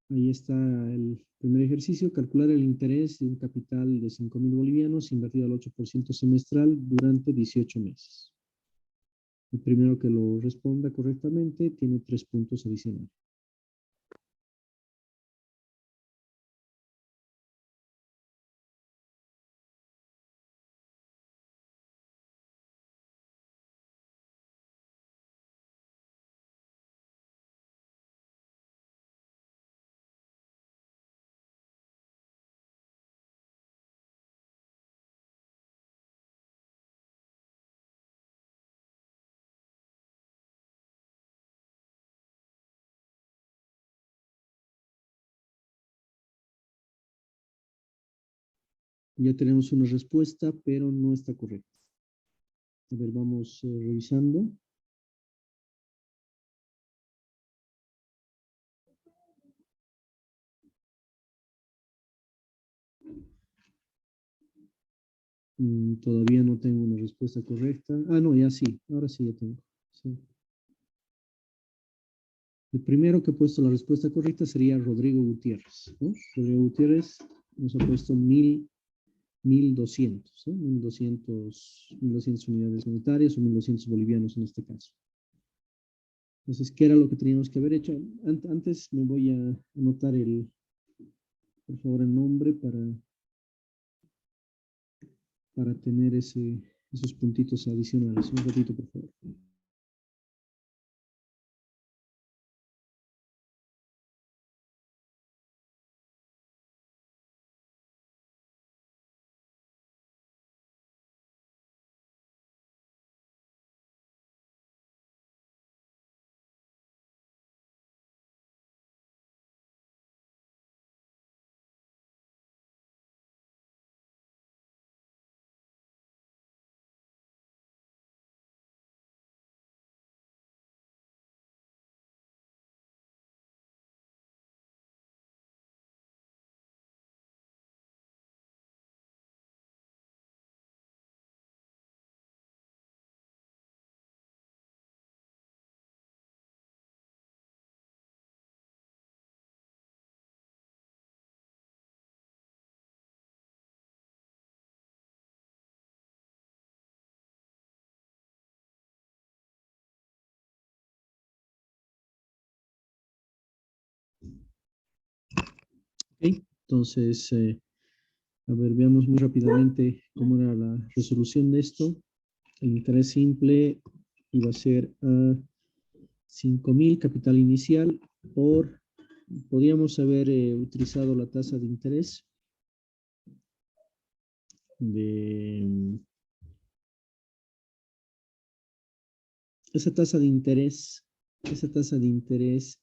ahí está el primer ejercicio, calcular el interés de un capital de 5,000 bolivianos invertido al 8% semestral durante 18 meses. El primero que lo responda correctamente tiene 3 puntos adicionales. Ya tenemos una respuesta, pero no está correcta. A ver, vamos revisando. Todavía no tengo una respuesta correcta. Ah, no, ya sí. Ahora sí ya tengo. Sí. El primero que ha puesto la respuesta correcta sería Rodrigo Gutiérrez, ¿no? Rodrigo Gutiérrez nos ha puesto 1,200, ¿no? 1,200 unidades monetarias o 1,200 bolivianos en este caso. Entonces, ¿qué era lo que teníamos que haber hecho? Antes me voy a anotar por favor, el nombre para tener esos puntitos adicionales. Un ratito, por favor. Ok, entonces, a ver, veamos muy rápidamente cómo era la resolución de esto. El interés simple iba a ser a 5,000 capital inicial podríamos haber utilizado la tasa de interés de esa tasa de interés,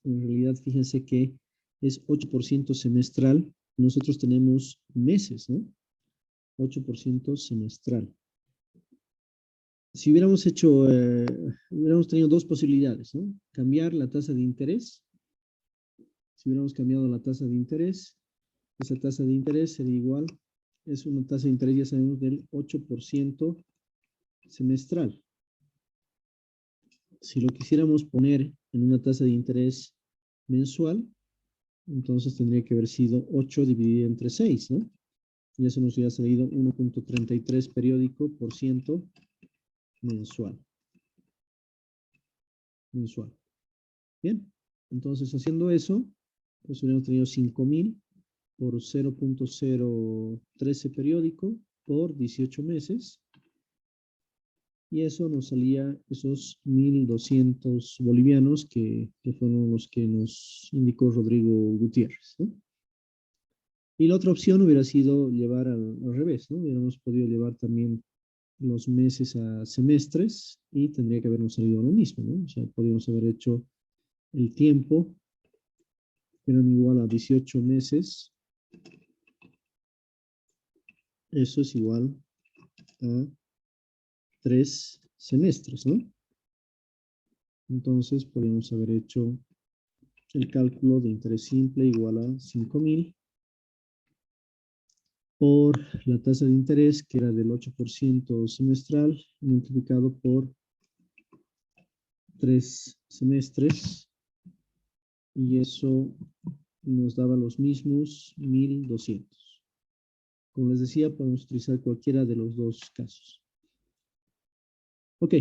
en realidad, fíjense que es 8% semestral. Nosotros tenemos meses, ¿no? 8% semestral. Si hubiéramos hubiéramos tenido dos posibilidades, ¿no? Cambiar la tasa de interés. Si hubiéramos cambiado la tasa de interés, esa tasa de interés sería igual, es una tasa de interés, ya sabemos, del 8% semestral. Si lo quisiéramos poner en una tasa de interés mensual, entonces tendría que haber sido 8 dividido entre 6, ¿no? Y eso nos hubiera salido 1,33 periódico por ciento mensual. Bien, entonces haciendo eso, pues hubiéramos tenido 5,000 por 0,013 periódico por 18 meses. Y eso nos salía esos 1,200 bolivianos que fueron los que nos indicó Rodrigo Gutiérrez, ¿no? Y la otra opción hubiera sido llevar al revés, ¿no? Hubiéramos podido llevar también los meses a semestres y tendría que habernos salido lo mismo, ¿no? O sea, podríamos haber hecho el tiempo, que eran igual a 18 meses. Eso es igual a 3 semestres, ¿no? Entonces, podríamos haber hecho el cálculo de interés simple igual a 5,000 por la tasa de interés, que era del 8% semestral, multiplicado por 3 semestres, y eso nos daba los mismos 1,200. Como les decía, podemos utilizar cualquiera de los dos casos. Ok.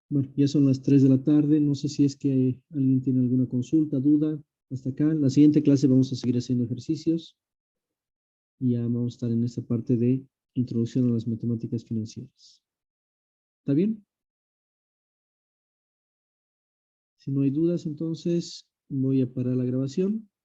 Bueno, ya son las 3 de la tarde. No sé si es que alguien tiene alguna consulta, duda. Hasta acá. En la siguiente clase vamos a seguir haciendo ejercicios. Y ya vamos a estar en esta parte de introducción a las matemáticas financieras. ¿Está bien? Si no hay dudas, entonces voy a parar la grabación